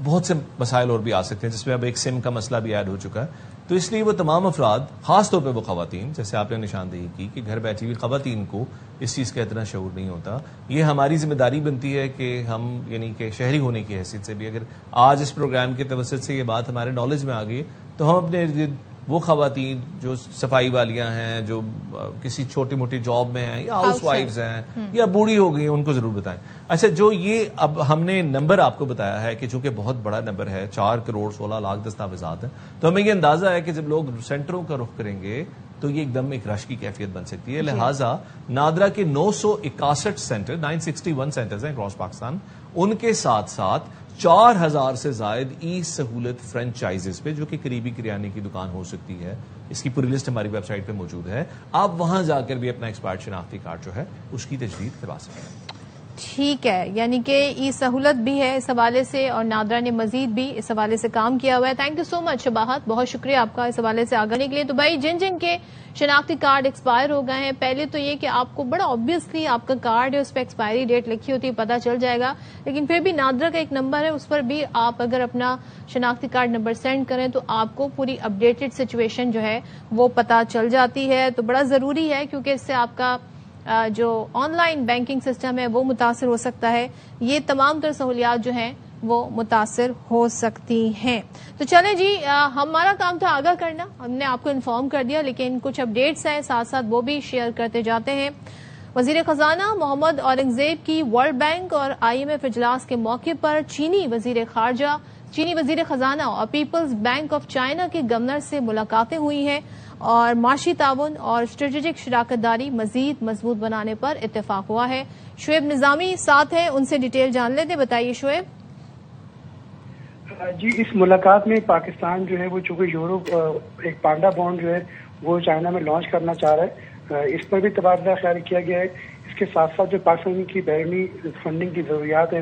بہت سے مسائل اور بھی آ سکتے ہیں جس میں اب ایک سم کا مسئلہ بھی ایڈ ہو چکا ہے. تو اس لیے وہ تمام افراد، خاص طور پہ وہ خواتین جیسے آپ نے نشاندہی کی کہ گھر بیٹھی ہوئی خواتین کو اس چیز کا اتنا شعور نہیں ہوتا. یہ ہماری ذمہ داری بنتی ہے کہ ہم یعنی کہ شہری ہونے کی حیثیت سے بھی اگر آج اس پروگرام کے توسط سے یہ بات ہمارے نالج میں آ گئی تو ہم اپنے وہ خواتین جو صفائی والیاں ہیں، جو کسی چھوٹی موٹی جاب میں ہیں یا ہاؤس وائفز ہیں یا بوڑھی ہو گئی ہیں، ان کو ضرور بتائیں. اچھا، جو یہ اب ہم نے نمبر آپ کو بتایا ہے کہ چونکہ بہت بڑا نمبر ہے، 4 کروڑ 16 لاکھ دستاویزات ہیں، تو ہمیں یہ اندازہ ہے کہ جب لوگ سینٹروں کا رخ کریں گے تو یہ ایک دم ایک رش کی کیفیت بن سکتی ہے. لہٰذا نادرا کے 961 سینٹر 961 سینٹرز ہیں اکراس پاکستان، ان کے ساتھ ساتھ 4000 سے زائد ای سہولت فرینچائزز پہ جو کہ قریبی کریانے کی دکان ہو سکتی ہے. اس کی پوری لسٹ ہماری ویب سائٹ پہ موجود ہے. آپ وہاں جا کر بھی اپنا ایکسپائرڈ شناختی کارڈ جو ہے اس کی تجدید کروا سکتے ہیں. ٹھیک ہے، یعنی کہ ای سہولت بھی ہے اس حوالے سے اور نادرا نے مزید بھی اس حوالے سے کام کیا ہوا ہے. تھینک یو سو مچ شباہت، بہت شکریہ آپ کا اس حوالے سے آگانے کے لیے. تو بھائی جن کے شناختی کارڈ ایکسپائر ہو گئے ہیں، پہلے تو یہ کہ آپ کو بڑا آبویسلی آپ کا کارڈ ہے اس پہ ایکسپائری ڈیٹ لکھی ہوتی ہے، پتہ چل جائے گا، لیکن پھر بھی نادرا کا ایک نمبر ہے، اس پر بھی آپ اگر اپنا شناختی کارڈ نمبر سینڈ کریں تو آپ کو پوری اپڈیٹڈ سچویشن جو ہے وہ پتہ چل جاتی ہے. تو بڑا ضروری ہے کیونکہ اس سے آپ کا جو آن لائن بینکنگ سسٹم ہے وہ متاثر ہو سکتا ہے. یہ تمام تر سہولیات جو ہیں وہ متاثر ہو سکتی ہیں. تو چلیں جی، ہمارا کام تھا آگاہ کرنا، ہم نے آپ کو انفارم کر دیا، لیکن کچھ اپڈیٹس ہیں ساتھ ساتھ وہ بھی شیئر کرتے جاتے ہیں. وزیر خزانہ محمد اورنگزیب کی ورلڈ بینک اور IMF اجلاس کے موقع پر چینی وزیر خارجہ، چینی وزیر خزانہ اور پیپلز بینک آف چائنا کے گورنر سے ملاقاتیں ہوئی ہیں اور معاشی تعاون اور اسٹریٹجک شراکت داری مزید مضبوط بنانے پر اتفاق ہوا ہے. شعیب نظامی ساتھ ہیں، ان سے ڈیٹیل جان لیتے. بتائیے شعیب. جی، اس ملاقات میں پاکستان جو ہے وہ چونکہ یورپ ایک پانڈا بانڈ جو ہے وہ چائنا میں لانچ کرنا چاہ رہا ہے، اس پر بھی تبادلہ خیال کیا گیا ہے. اس کے ساتھ ساتھ جو پاکستان کی بیرونی فنڈنگ کی ضروریات ہیں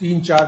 3, 4,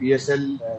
PSL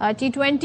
T20